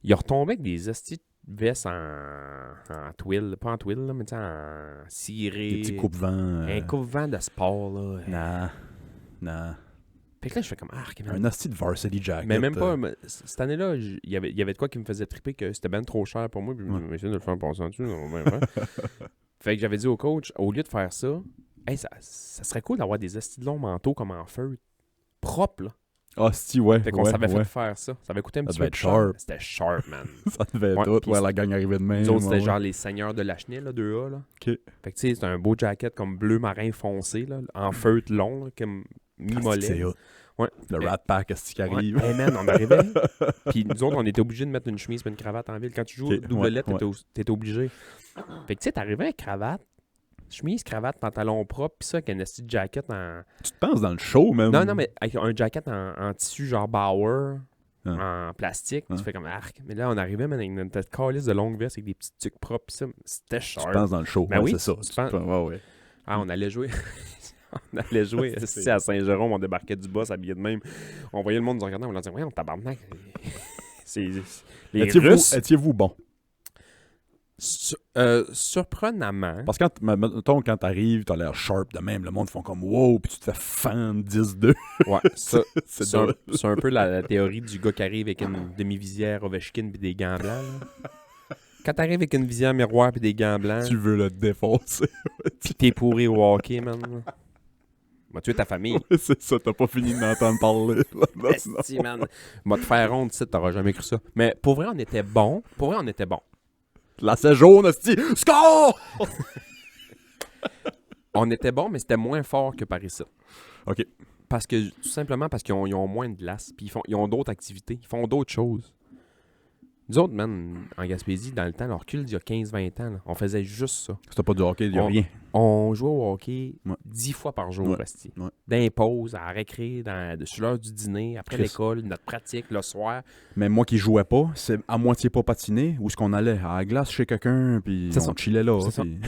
il a retombé avec des estis de vestes en twill. Pas en twill, là, mais tu sais, en ciré. Des petits coupe-vents. Un coupe-vent de sport, là. Non. Fait que là, je fais comme arc. Un hostie de varsity jacket. Mais même pas. Mais cette année-là, il y avait de quoi qui me faisait triper que c'était ben trop cher pour moi. Puis je me suis de le faire passer en dessous. Fait que j'avais dit au coach, au lieu de faire ça, hey, ça serait cool d'avoir des estis de longs manteaux comme en feu. Propres, là. Ah, si, ouais. Fait qu'on ouais, s'avait ouais. fait faire ça. Ça avait coûté un Ça petit devait peu être cher. sharp. C'était sharp, man. Ça devait Ouais, tout. puis Ouais, la gang arrivait de même. Nous autres, c'était ouais, genre les seigneurs de la chenille, là, 2A, là. OK. Fait que, tu sais, c'était un beau jacket comme bleu marin foncé, là, en feutre long, là, comme mi-mollet. C'est hot. Ouais. Le Eh, Rat Pack, est-ce qui ouais. arrive? Hey, man, on arrivait. Puis nous autres, on était obligés de mettre une chemise et une cravate en ville. Quand tu joues Ok, double ouais, lettre, ouais. t'étais obligé. Fait que, tu sais, t'arrivais avec cravate, chemise, cravate, pantalon propre, pis ça, avec un esti de jacket en... Tu te penses dans le show, même. Non, mais avec un jacket en tissu genre Bauer, Hein. en plastique, Hein. tu fais comme arc. Mais là, on arrivait man, avec notre calice de longue veste avec des petits trucs propres, pis ça, c'était Tu sharp. te penses dans le show. Ben ouais, oui, c'est ça. tu Tu penses- te penses- ouais. Ah, on allait jouer. On allait jouer esti, à Saint-Jérôme, on débarquait du boss habillé de même. On voyait le monde nous regarder, on leur disait, ouais, on tabarnak. C'est les Russes. Étiez-vous bon? Surprenamment. Parce que mettons, quand t'arrives, t'as l'air sharp de même. Le monde font comme wow, puis tu te fais fan 10-2. Ouais, ça, C'est c'est un, drôle. c'est un peu la théorie du gars qui arrive avec une demi-visière Ovechkin puis des gants blancs. Là. Quand t'arrives avec une visière miroir puis des gants blancs, Tu veux le défoncer. pis t'es pourri au hockey, man. Va tuer ta famille. C'est ça, t'as pas fini d'entendre parler. là, sinon. Esti, man. Va te faire honte, tu sais, t'auras jamais cru ça. Mais pour vrai, on était bon. Pour vrai, on était bon. La c'est jaune, hostie. Score! On était bon, mais c'était moins fort que par ici. OK. Parce que, tout simplement parce qu'ils ont moins de glace. Puis ils ont d'autres activités. Ils font d'autres choses. Nous autres, man, en Gaspésie, dans le temps, on recule d'il y a 15-20 ans, là, on faisait juste ça. C'était pas du hockey, il y a On- rien. On jouait au hockey Ouais. 10 fois par jour, Ouais. esti. Ouais. Dans les pauses, à la récré, sur l'heure du dîner, après Chris. l'école, notre pratique, le soir. Mais moi qui jouais pas, c'est à moitié pas patiné, où est-ce qu'on allait? À la glace chez quelqu'un, puis C'est on ça. chillait là. C'est ça. puis-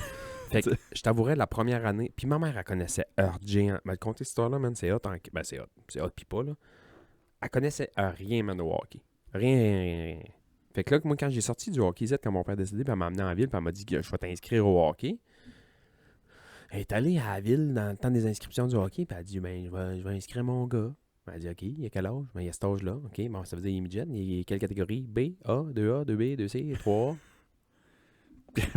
Fait que je t'avouerais, la première année, puis ma mère, elle connaissait Earth Ben, compter cette histoire-là, man, c'est hot. Ben, c'est hot. C'est hot, pis pas, là. Elle connaissait rien, man, au hockey. Rien. Fait que là, moi, quand j'ai sorti du hockey Z, quand mon père a décidé, puis elle m'a amené en ville, puis elle m'a dit que je vais t'inscrire au hockey. Elle est allée à la ville dans le temps des inscriptions du hockey, puis elle a dit, ben, je vais inscrire mon gars. Elle a dit, OK, il y a quel âge? Ben, il y a cet âge-là. OK, bon, ça veut dire il est midget. Il y a quelle catégorie? B, A, 2A, 2B, 2C, 3A.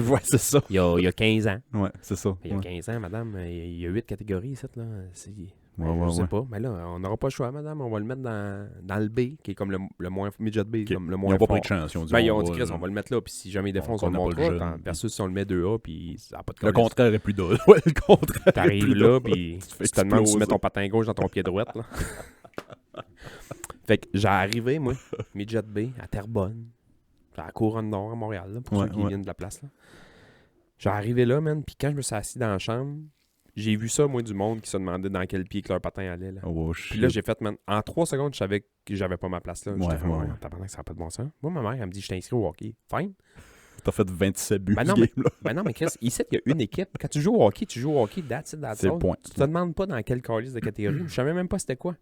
ouais, c'est ça. Il y a 15 ans. Ouais, c'est ça. Il y a Ouais. 15 ans, madame, il y a 8 catégories, ici, là. Ouais, Je ouais, sais ouais. pas. Mais là, on n'aura pas le choix, madame. On va le mettre dans le B, qui est comme le moins... Midget B, Ok. comme le Ils moins ont pas fort. pris de chance. Ils ont dit, Ben, ils ont dit, va, Chris, on va le mettre là, puis si jamais il défonce, on le connaît pas le montrera. jeune. Versus si on le met 2A, puis ça n'a pas de Le calice. contraire est plus drôle. Ouais, le contraire. est T'arrives plus là, drôle. puis Tu te fais tu te demandes si tu exploser. mets ton patin gauche dans ton pied droit, là. Fait que j'ai arrivé, moi, Midget B, à Terrebonne. À la Couronne Nord, à Montréal, là, pour Ouais, ceux qui ouais. viennent de la place, là. J'ai arrivé là, man, puis quand je me suis assis dans la chambre, j'ai vu ça, moi, du monde qui se demandait dans quel pied que leur patin allait, là. Oh, Puis là, j'ai fait, man, en 3 secondes, je savais que j'avais pas ma place là. Ouais, J'étais fait, ouais, ouais, ouais. tabarnak, ça n'a pas de bon sens. Moi, ma mère, elle me dit, je t'inscris au hockey. Fine. T'as fait 27 buts Ben ce non, game-là. Ben non, mais Chris, ici, il y a une équipe. Quand tu joues au hockey, that's it, that's C'est le all. point. Tu te demandes pas dans quelle calice de catégorie. Je savais même pas c'était quoi.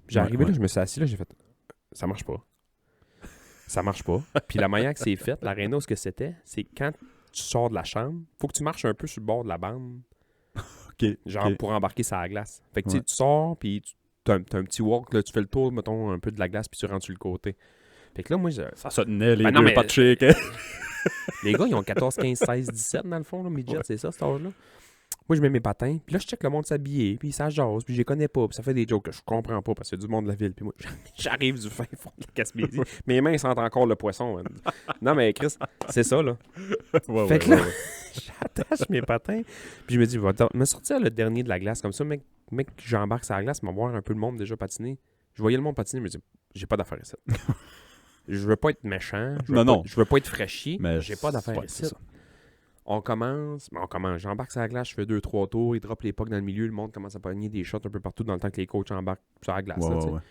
Puis j'ai Ouais, arrivé là, ouais. je me suis assis là, j'ai fait, ça marche pas. Ça marche pas. Puis la manière que c'est fait, l'aréna, ce que c'était, c'est quand tu sors de la chambre, faut que tu marches un peu sur le bord de la bande, OK. genre OK. pour embarquer sur la glace. Fait que tu sais, Ouais. tu sors, puis t'as un petit walk, là, tu fais le tour, mettons, un peu de la glace, puis tu rentres sur le côté. Fait que là, moi, Ça se tenait, les Ben non, deux mais- pas de shake. les gars, ils ont 14, 15, 16, 17 dans le fond, là, midget, c'est ça, cet âge-là. Moi, je mets mes patins, puis là, je check le monde s'habiller, puis ça jase, puis je les connais pas, puis ça fait des jokes que je comprends pas parce que c'est du monde de la ville, puis moi, j'arrive du fin fond de la Gaspésie. Mes mains sentent encore le poisson, man. Non, mais Chris, c'est ça, là. Ouais, Fait que là, j'attache mes patins, puis je me dis, va me sortir le dernier de la glace, comme ça, mec, j'embarque sur la glace, me voir un peu le monde déjà patiner. Je voyais le monde patiner, je me dis, j'ai pas d'affaires ici. Je veux pas être méchant, Non. je veux pas être fraîchi, Mais j'ai pas d'affaires ouais, ici. c'est ça. On commence, j'embarque sur la glace, je fais 2-3 tours, il drop les pucks dans le milieu, le monde commence à pogner des shots un peu partout dans le temps que les coachs embarquent sur la glace. Ouais, là, ouais, tu sais. ouais.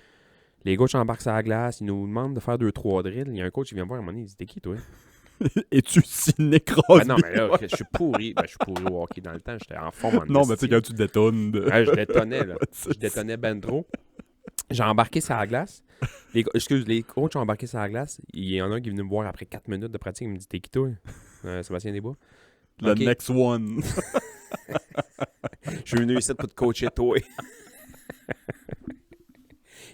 Les coachs embarquent sur la glace, ils nous demandent de faire 2-3 drills. Il y a un coach qui vient me voir à un moment donné, il dit, t'es qui toi? Es-tu Sidney Crosby? Ben non, mais là, je suis pourri. Ben, je suis pourri au hockey dans le temps, j'étais en forme en Non, mais tu sais, esti. quand tu détonnes. Ouais, je détonnais, là. C'est Je détonnais ben trop. J'ai embarqué sur la glace. Les coachs ont embarqué sur la glace. Il y en a un qui est venu me voir après 4 minutes de pratique. Il me dit, t'es qui toi? Sébastien Desbois. Le Ok. next one. Je suis venu ici pour te coacher, toi.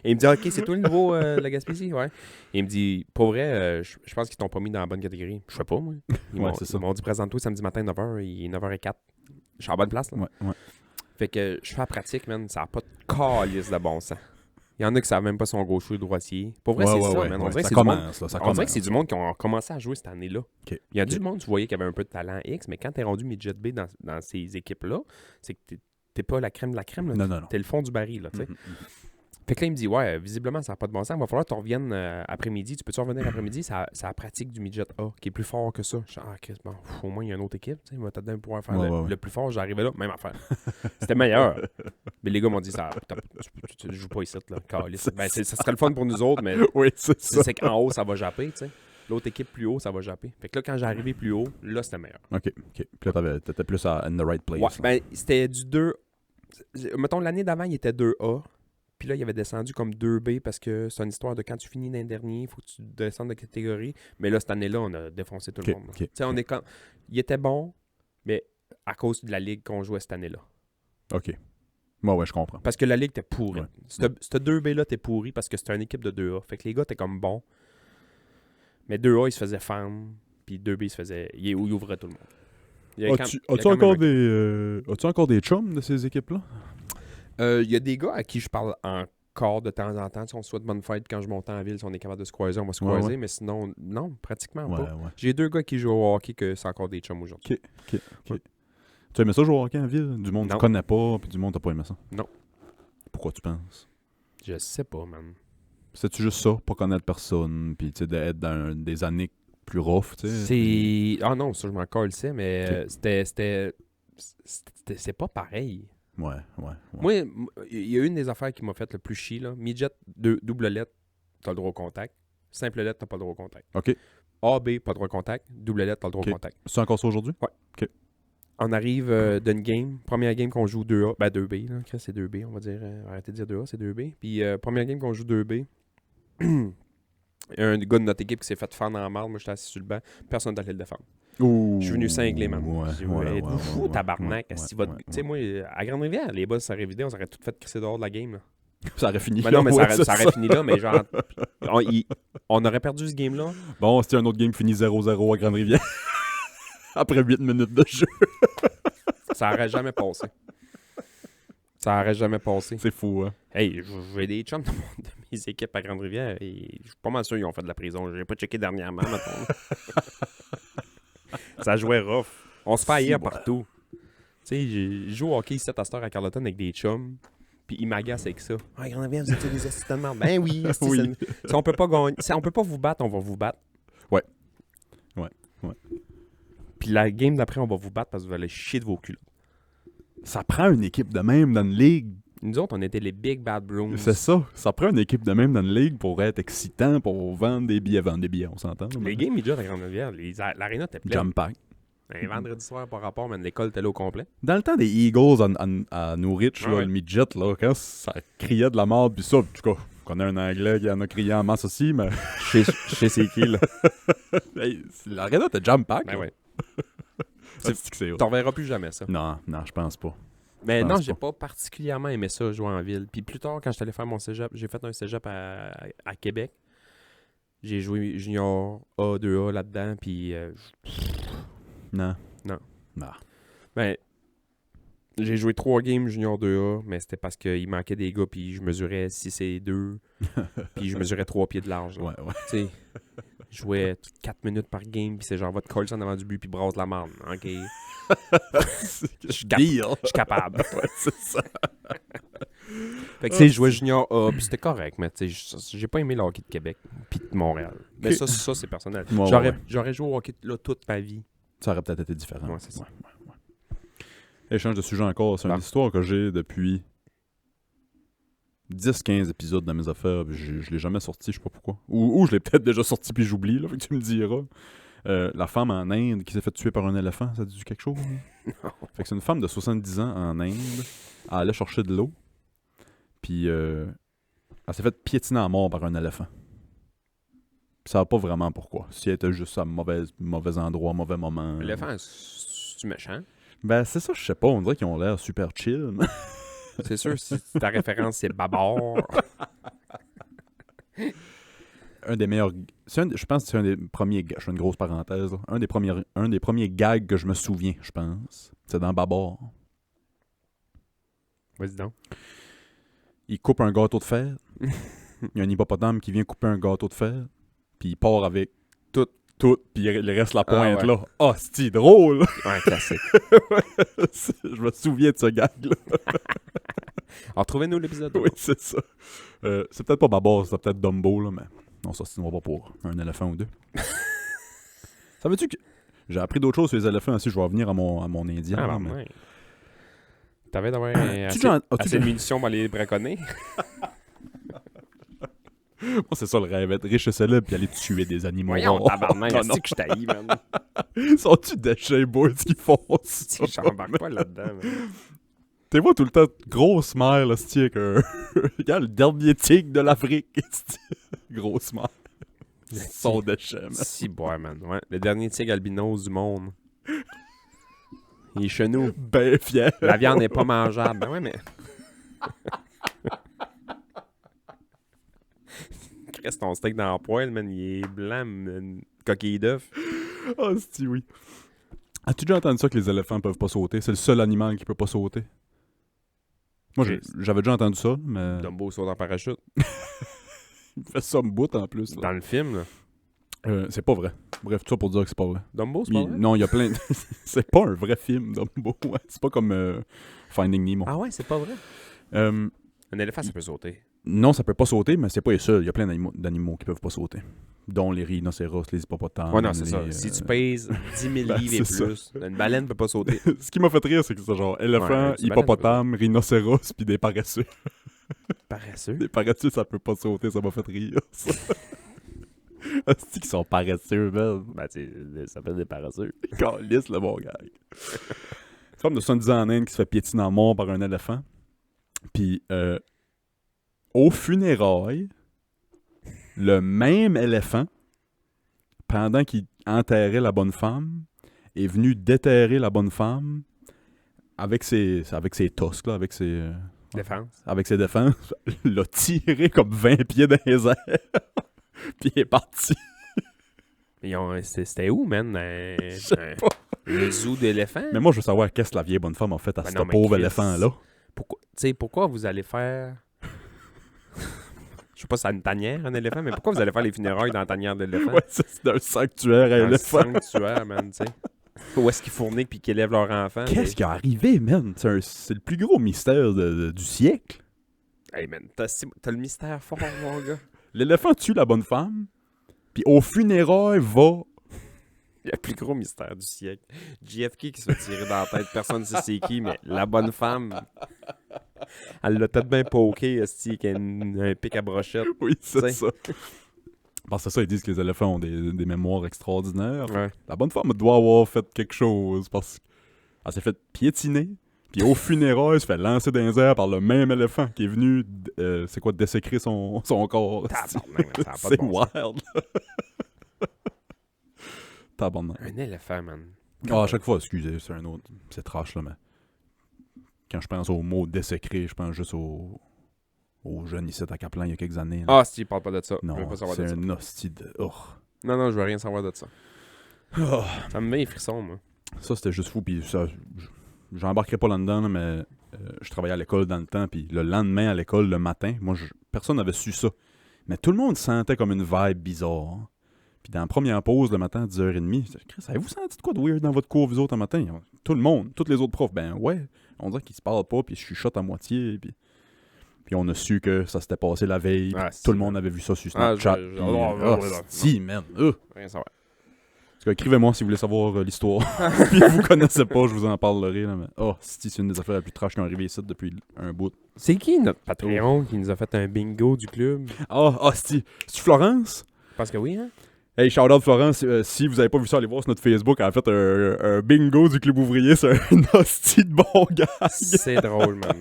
Et il me dit, OK, c'est toi le nouveau de la Gaspésie? Ouais. Et il me dit, pour vrai, je pense qu'ils t'ont pas mis dans la bonne catégorie. Je sais pas, moi. Ouais, c'est ça. Ils m'ont dit, présente-toi samedi matin, 9h. Il est 9h04. Je suis en bonne place, là. Ouais, ouais. Fait que je fais la pratique, man. Ça n'a pas de calice de bon sens. Il Il y en a qui savent même pas son gaucher ou droitier. Pour vrai, Ouais, c'est ouais, ça, ouais, man. On ouais. dirait que Ça c'est du monde. commence, là, ça On dirait que commence. c'est du monde qui ont commencé à jouer cette année-là. OK. Il y a du OK. monde, tu voyais, qui avait un peu de talent X, mais quand t'es rendu midget B dans ces équipes-là, c'est que t'es pas la crème de la crème. Là. Non, non, non. T'es le fond du baril, là, tu sais. Mhm, mhm. Fait que là, il me dit, ouais, visiblement, ça n'a pas de bon sens. Il va falloir que tu reviennes après-midi. Tu peux-tu revenir après-midi? C'est la pratique du midget A qui est plus fort que ça. Je dis, ah, Chris, bon, au moins, il y a une autre équipe. Il va peut-être pouvoir faire le plus fort. J'arrivais là, même affaire. C'était meilleur. Mais les gars m'ont dit, ça, tu joues pas ici, là, calice. Ben, ça serait le fun pour nous autres, mais Oui, c'est ça. c'est qu'en haut, ça va japper, tu sais. L'autre équipe plus haut, ça va japper. Fait que là, quand j'arrivais plus haut, là, c'était meilleur. OK. OK. Puis là, t'étais plus in the right place. Ouais, là. ben, c'était du 2. Mettons, l'année d'avant, il était 2A. Puis là, il avait descendu comme 2B parce que c'est une histoire de quand tu finis d'un dernier, il faut que tu descendes de catégorie. Mais là, cette année-là, on a défoncé tout le monde. OK. Tu sais, il était bon, mais à cause de la ligue qu'on jouait cette année-là. OK. Moi, ouais, je comprends. Parce que la ligue était pourrie. Ouais. Ce 2B-là, t'es pourri parce que c'était une équipe de 2A. Fait que les gars, t'es comme bon. Mais 2A, il se faisait fan. Puis 2B, il ouvrait tout le monde. Il y avait As-tu quand même encore des chums de ces équipes-là? Il y a des gars à qui je parle encore de temps en temps. Si on se souhaite bonne fête quand je monte en ville, si on est capable de se croiser, on va se croiser. Ouais. Mais sinon, non, pratiquement Ouais, pas. ouais. J'ai 2 gars qui jouent au hockey que c'est encore des chums aujourd'hui. OK. Tu aimais ça jouer au hockey en ville? Du monde que Non. tu connais pas, puis du monde que t'as pas aimé ça? Non. Pourquoi tu penses? Je sais pas, man. C'est-tu juste ça, pas connaître personne, puis tu sais, d'être dans des années plus rough, tu sais? C'est... Ah non, ça je m'en calissais, mais Ok. c'est pas pareil. Ouais. Moi, il y a une des affaires qui m'a fait le plus chier, là. Midget, double lettre, t'as le droit au contact. Simple lettre, t'as pas le droit au contact. OK. AB, pas le droit au contact. Double lettre, t'as le droit Ok. au contact. C'est encore ça aujourd'hui? On arrive d'une game. Première game qu'on joue 2A. Ben 2B, là. Chris, c'est 2B, on va dire. Arrêtez de dire 2A, c'est 2B. Puis première game qu'on joue 2B. Un gars de notre équipe qui s'est fait fendre en marde. Moi, j'étais assis sur le banc. Personne n'allait le défendre. Ouh. Je suis venu cingler, man. J'ai dit, êtes-vous fou, tabarnak? ouais, Tu sais, moi, à Grande-Rivière, les boss, ça aurait vidé, on s'aurait tout fait crisser dehors de la game. Là. Ça aurait fini. Mais non, mais Ouais, ça aurait fini là, mais genre, on aurait perdu ce game-là. Bon, c'était un autre game fini 0-0 à Grande-Rivière. Après 8 minutes de jeu. Ça aurait jamais passé. Ça aurait jamais passé. C'est fou, hein? Hey, j'ai des chums de mes équipes à Grande-Rivière et je suis pas mal sûr qu'ils ont fait de la prison. J'ai pas checké dernièrement, mettons. Ça jouait rough. On se fait haïr partout. Tu sais, je joue au hockey 7 à cette heure à Carleton avec des chums. Puis ils m'agacent avec ça. Ah, Grande-Rivière, vous êtes des assistants de merde. Ben oui, Oui. Si on peut pas gagner, si on peut pas vous battre, on va vous battre. Ouais. Puis la game d'après, on va vous battre parce que vous allez chier de vos culottes. Ça prend une équipe de même dans une ligue. Nous autres, on était les Big Bad Brooms. C'est ça. Ça prend une équipe de même dans une ligue pour être excitant, pour vendre des billets, on s'entend. là, Les games midget à Grande-Rivière, l'aréna était pleine. Jump pack. Un vendredi soir par rapport, mais l'école était là au complet. Dans le temps des Eagles à Norwich, là, Ouais. le midget, là, quand ça criait de la mort, puis ça, en tout cas, je connais un Anglais qui en a crié en masse aussi, mais Je sais c'est qui, là. hey, l'aréna était jump pack. Ben là. ouais. C'est que c'est hot. T'en reverras plus jamais, ça. Non, je pense pas. Mais Je non, pense j'ai pas particulièrement aimé ça, jouer en ville. Puis plus tard, quand je suis allé faire mon cégep, j'ai fait un cégep à Québec. J'ai joué junior A, 2A là-dedans, puis Non. ben, j'ai joué 3 games junior 2A, mais c'était parce qu'il manquait des gars, puis je mesurais 6 et 2, puis je mesurais 3 pieds de large. là. Ouais. Tu sais, je jouais 4 minutes par game, puis c'est genre, va te coller en avant du but, puis brasse la marde. OK. Je suis Deal. je suis capable. Ouais, c'est ça. Fait que tu sais, je jouais junior A, puis c'était correct, mais tu sais, j'ai pas aimé le hockey de Québec, puis de Montréal. Mais Ok. ça c'est personnel. Ouais, ouais. J'aurais joué au hockey là toute ma vie. Ça aurait peut-être été différent. Ouais, c'est ça. Ouais. Échange de sujet encore. C'est une Bon. histoire que j'ai depuis 10-15 épisodes dans mes affaires. Puis je l'ai jamais sorti, je sais pas pourquoi. Ou je l'ai peut-être déjà sorti puis j'oublie, là, fait que tu me diras. La femme en Inde qui s'est fait tuer par un éléphant, ça te dit quelque chose? Fait que c'est une femme de 70 ans en Inde. Elle allait chercher de l'eau. Puis elle s'est fait piétiner à mort par un éléphant. Puis ça va pas vraiment pourquoi. Si elle était juste à mauvais endroit, mauvais moment. L'éléphant, c'est méchant. Ben c'est ça, je sais pas. On dirait qu'ils ont l'air super chill. C'est sûr, si ta référence c'est Babar. Un des meilleurs. Je pense que c'est un des premiers. Je fais une grosse parenthèse. Là. Un des premiers gags que je me souviens, je pense. C'est dans Babar. Vas-y donc. Il coupe un gâteau de fer. Il y a un hippopotame qui vient couper un gâteau de fer, puis il part avec tout, puis il reste la pointe ouais. là. Ah, c'est drôle! Ouais, classique. Je me souviens de ce gag-là. Alors, trouvez-nous l'épisode. Oui, c'est ça. C'est peut-être pas Babar, c'est peut-être Dumbo, là, mais on s'ostinera pas pour un éléphant ou deux. Savais-tu que j'ai appris d'autres choses sur les éléphants aussi? Je vais revenir à mon indien. Ah, là, bah, mais... ouais. T'avais d'avoir As-tu assez de munitions pour aller les braconner? Moi, c'est ça le rêve, être riche et célèbre puis aller tuer des animaux. Voyons, rares. tabarnak, Non, c'est que je t'haïs, man. Sont-tu déchets, boys, qui font ça? J'embarque pas là-dedans, man. T'es moi tout le temps grosse smile, hostie, avec un... Regarde, le dernier tigre de l'Afrique, hostie. Grosse smile. Son déchet, man. Si, boy, man. Ouais, le dernier tigre albinos du monde. Il est chez nous. Ben fier. La viande n'est pas mangeable. Ben ouais, mais... Reste ton steak dans la poêle, man. Il est blanc, une coquille d'œuf. Hostie, oui. As-tu déjà entendu ça que les éléphants peuvent pas sauter? C'est le seul animal qui peut pas sauter. Moi, j'avais déjà entendu ça, mais... Dumbo saute en parachute. Il fait ça me bout en plus. Là. Dans le film, là. C'est pas vrai. Bref, tout ça pour dire que c'est pas vrai. Dumbo, c'est pas vrai? Non, il y a plein... c'est pas un vrai film, Dumbo. Ouais. C'est pas comme Finding Nemo. Ah ouais, c'est pas vrai? Euh, Un éléphant, ça peut sauter. non, ça peut pas sauter, mais c'est pas les seuls. Il y a plein d'animaux qui peuvent pas sauter. Dont les rhinocéros, les hippopotames. Ouais, non, c'est ça. les, Si tu pèses 10 000 ben, livres et c'est plus, une baleine peut pas sauter. Ce qui m'a fait rire, c'est que c'est genre éléphant, Ouais, c'est hippopotame, rhinocéros, puis des paresseux. Paresseux. Des paresseux, ça peut pas sauter, ça m'a fait rire. C'est qu'ils sont paresseux, man. Ben, tu sais, ça fait des paresseux. Calisse, le bon gars. C'est femme de 70 ans en Inde qui se fait piétiner en mort par un éléphant. Puis, au funérailles, le même éléphant, pendant qu'il enterrait la bonne femme, est venu déterrer la bonne femme avec ses tosques, là, avec ses... Défense. avec ses défenses, l'a tiré comme 20 pieds dans les airs. Puis il est parti. C'était où, man? Le zoo d'éléphants? Mais moi, je veux savoir qu'est-ce que la vieille bonne femme a fait à Ben ce non, mais pauvre Chris, éléphant-là. Pourquoi vous allez faire... Je sais pas si c'est une tanière, un éléphant, mais pourquoi vous allez faire les funérailles dans la tanière d'éléphant? Ouais, c'est un sanctuaire à Dans un éléphant. sanctuaire, man, tu sais. Où est-ce qu'ils fournissent puis qu'ils élèvent leur enfant? Qu'est-ce qui est arrivé, man? C'est le plus gros mystère du siècle. Hey, man, t'as le mystère fort, mon gars. L'éléphant tue la bonne femme, puis au funérailles va... Le plus gros mystère du siècle. JFK qui se fait tirer dans la tête, personne ne sait c'est qui, mais la bonne femme... Elle l'a peut-être bien poké, esti, qui a un pic à brochette. Oui, c'est T'sais. ça. Parce que ça, ils disent que les éléphants ont des mémoires extraordinaires. Ouais. La bonne femme doit avoir fait quelque chose parce qu'elle s'est fait piétiner. Puis au funérailles, elle se fait lancer dans les airs par le même éléphant qui est venu, désécrer son corps. Tabarnak, ça a pas de C'est bon sens. wild. Tabarnak. Un éléphant, man. Ah, à chaque fois, excusez, c'est un autre. C'est trash, là, mais. Quand je pense au mot désécrer, je pense juste aux jeunes ici à Caplan il y a quelques années. Là. Ah, si, parle pas de ça. Je non, veux pas savoir c'est de ça. un hostie de. Oh. Non, je veux rien savoir de ça. Oh. Ça me met les frissons, moi. Ça, c'était juste fou. Puis ça, j'embarquerai pas là-dedans, là, mais je travaillais à l'école dans le temps. Puis le lendemain à l'école, le matin, personne n'avait su ça. Mais tout le monde sentait comme une vibe bizarre. Hein. Puis dans la première pause le matin à 10h30, je disais, Chris, avez-vous senti de quoi de weird dans votre cours, vous autres, un matin? Tout le monde, tous les autres profs, ben ouais, on dirait qu'ils se parlent pas, puis je chuchote à moitié, puis on a su que ça s'était passé la veille, Ah, tout le monde avait vu ça sur Snapchat. Si, man. Rien savoir. En tout cas, écrivez-moi si vous voulez savoir l'histoire. Puis vous connaissez pas, je vous en parlerai. Là, mais c'est une des affaires les plus trash qui ont arrivé ici depuis un bout. C'est qui notre Patreon qui nous a fait un bingo du club? C'est-tu Florence? Parce que oui, hein? Hey, shout-out Florence, si vous avez pas vu ça, allez voir sur notre Facebook, elle a fait un bingo du Club ouvrier, c'est un hostie de bon gars. C'est drôle, man.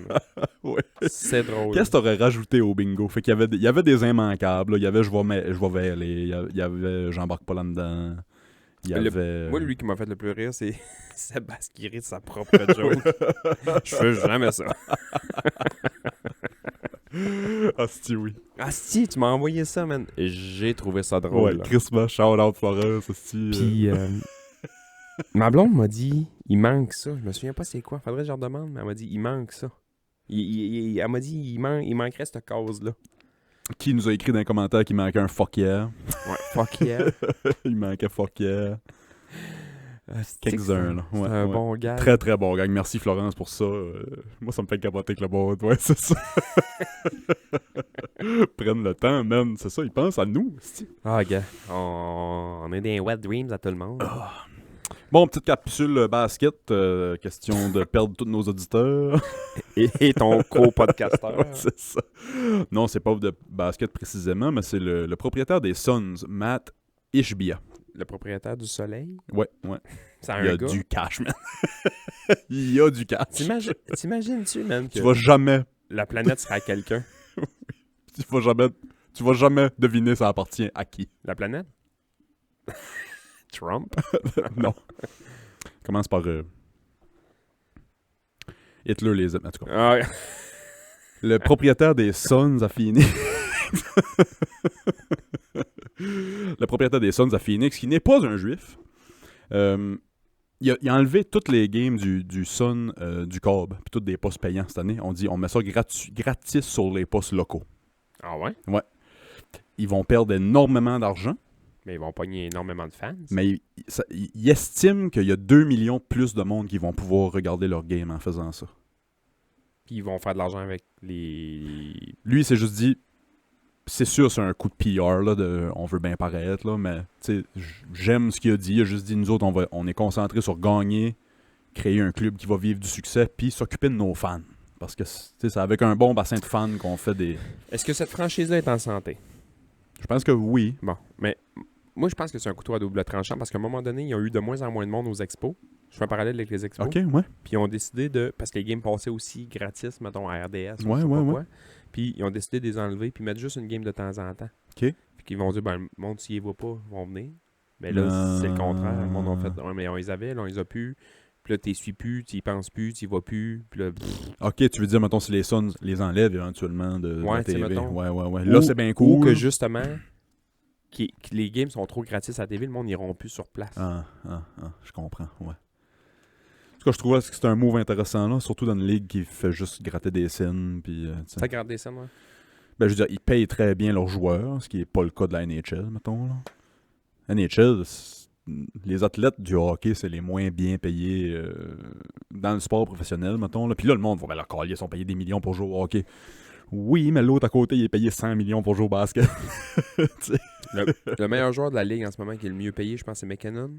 Ouais. C'est drôle. Qu'est-ce que t'aurais rajouté au bingo? Fait qu'il y avait des immanquables, là. Il y avait Je vais veiller, il y avait J'embarque pas là-dedans, il y avait... Moi, lui qui m'a fait le plus rire, c'est Sébastien qui rit de sa propre joke. Je fais jamais ça. Hostie, oui. Si, tu m'as envoyé ça, man. J'ai trouvé ça drôle. Ouais, là. Christmas, shout-out Florence, hostie. Puis, ma blonde m'a dit, il manque ça. Je me souviens pas c'est quoi. Faudrait que je leur demande, mais elle m'a dit, il manque ça. Elle m'a dit, il manquerait cette case-là. Qui nous a écrit dans les commentaires qu'il manquait un fuck yeah. Ouais, fuck yeah. Il manquait fuck yeah. Quelques-uns, là. C'est Ouais, un ouais. bon gars. Très, très bon gag. Merci, Florence, pour ça. Moi, ça me fait capoter que le bon. Ouais, c'est ça. Prennent le temps, man. C'est ça, ils pensent à nous. c'ti. Ah, gars. On a des wet dreams à tout le monde. Bon, petite capsule basket. Question de perdre tous nos auditeurs. Et ton co-podcasteur. Ouais, c'est ça. Non, c'est pas de basket précisément, mais c'est le propriétaire des Suns, Matt Ishbia. Le propriétaire du soleil. Ouais. C'est Il y un a gars. du cash, man. Il y a du cash. T'imagines-tu, man, que Tu vas jamais la planète sera à quelqu'un? tu vas jamais deviner ça appartient à qui. La planète? Trump? Non. Commence par Hitler les aime. En tout cas. Ah, Le propriétaire des Suns à Phoenix. Le propriétaire des Suns à Phoenix, qui n'est pas un juif, il a enlevé toutes les games du Sun du Cobb, puis toutes des postes payants cette année. On met ça gratis sur les postes locaux. ah ouais? Ils vont perdre énormément d'argent, Mais ils vont pogner énormément de fans. mais il estime qu'il y a 2 millions de plus de monde qui vont pouvoir regarder leur game en faisant ça. Puis ils vont faire de l'argent avec les... Lui, il s'est juste dit, c'est sûr, c'est un coup de PR, là, on veut bien paraître, là, mais j'aime ce qu'il a dit. Il a juste dit, nous autres, on est concentrés sur gagner, créer un club qui va vivre du succès, puis s'occuper de nos fans. Parce que c'est avec un bon bassin de fans qu'on fait des... Est-ce que cette franchise-là est en santé? Je pense que oui. Bon, mais moi, je pense que c'est un couteau à double tranchant parce qu'à un moment donné, il y a eu de moins en moins de monde aux expos. Je fais un parallèle avec les expos. OK, ouais. Puis ils ont décidé de... Parce que les games passaient aussi gratis, mettons, à RDS. Ouais, je sais ouais, pas ouais. quoi. Puis ils ont décidé de les enlever puis mettre juste une game de temps en temps. OK. Puis qu'ils vont dire, ben, le monde, s'ils les voient pas, ils vont venir. Mais là, c'est le contraire. Le monde a fait, ouais, mais on les avait, là, on les a plus. Puis là, t'y suis plus, t'y penses plus, t'y vas plus. Puis là, OK, tu veux dire, mettons, si les Suns les enlèvent éventuellement de Ouais, la tu sais, TV. mettons. Ouais. Là, c'est bien ou cool. que justement, que les games sont trop gratis à la TV, le monde n'iront plus sur place. Ah, je comprends, ouais. En tout cas, je trouvais que c'était un move intéressant, là, surtout dans une ligue qui fait juste gratter des scènes. Puis, tu sais. Ça garde des scènes, ouais. Ben, je veux dire, ils payent très bien leurs joueurs, ce qui n'est pas le cas de la NHL, mettons. Là. NHL, les athlètes du hockey, c'est les moins bien payés dans le sport professionnel, mettons. Là. Puis là, le monde va ben, leur calier, ils sont payés des millions pour jouer au hockey. Oui, mais l'autre à côté, il est payé 100 millions pour jouer au basket. Le meilleur joueur de la ligue en ce moment qui est le mieux payé, je pense, c'est McKinnon.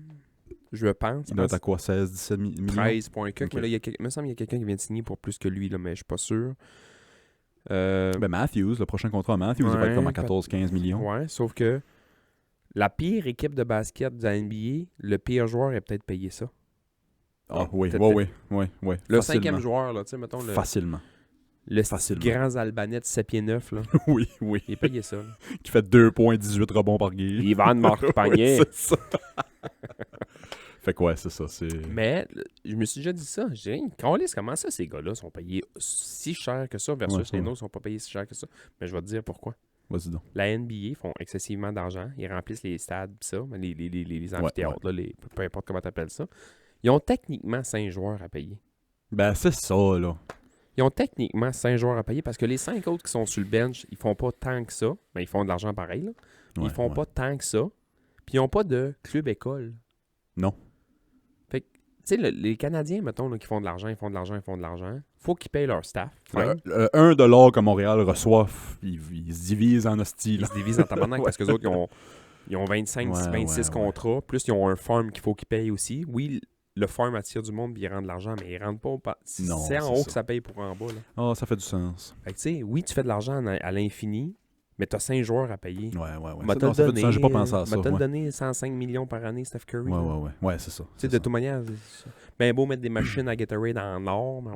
Je pense. Il doit être à quoi, 16-17 millions? 13 points que. Ok. Mais là, il me semble qu'il y a quelqu'un qui vient de signer pour plus que lui, là, mais je suis pas sûr. Ben Matthews, le prochain contrat à Matthews, il va être comme à 14-15 millions. Ouais, sauf que la pire équipe de basket de la NBA, le pire joueur est peut-être payé ça. Ah oui, Peut-être- oui. Le Facilement. 5e joueur, là, tu sais, mettons, Facilement. le facilement. grand Albanais de 7 pieds 9, là, oui. il est payé ça. Là. Qui fait 2 points, 18 rebonds par game. Yvan Marpagné. Ouais, c'est ça. Fait que ouais, c'est ça. C'est... Mais je me suis déjà dit ça. J'ai dit, câlisse, comment ça, ces gars-là sont payés si cher que ça versus Ouais. les nôtres sont pas payés si cher que ça. Mais je vais te dire pourquoi. Vas-y donc. La NBA font excessivement d'argent. Ils remplissent les stades, pis ça, les amphithéâtres, là, peu importe comment tu appelles ça. Ils ont techniquement 5 joueurs à payer. Ben c'est ça, là. Ils ont techniquement 5 joueurs à payer parce que les 5 autres qui sont sur le bench, ils font pas tant que ça. Mais ils font de l'argent pareil, là. Ils font pas tant que ça. Puis ils ont pas de club-école. Non. Fait que, tu sais, les Canadiens, mettons, là, qui font de l'argent, ils font de l'argent. Faut qu'ils payent leur staff. Fine. $1 que Montréal reçoit, ils se divisent en hostie, Ils là. se divisent en tabarnak parce que les autres, ils ont 25, Ouais, 26 ouais. contrats. Plus, ils ont un farm qu'il faut qu'ils payent aussi. Oui, le farm attire du monde puis ils rendent de l'argent, mais ils rendent pas. Non, C'est en c'est haut ça. que ça paye pour en bas. Là. Ah, ça fait du sens. Fait que, tu sais, oui, tu fais de l'argent à l'infini, mais tu as 5 joueurs à payer. Ouais. M'a te Non, ça fait du donné, sens, j'ai pas pensé à ça. m'a te Ouais, donné 105 millions par année, Steph Curry. là. Ouais, c'est ça. Tu sais, c'est de ça. toute manière, c'est ben beau mettre des machines à Gatorade en or, mais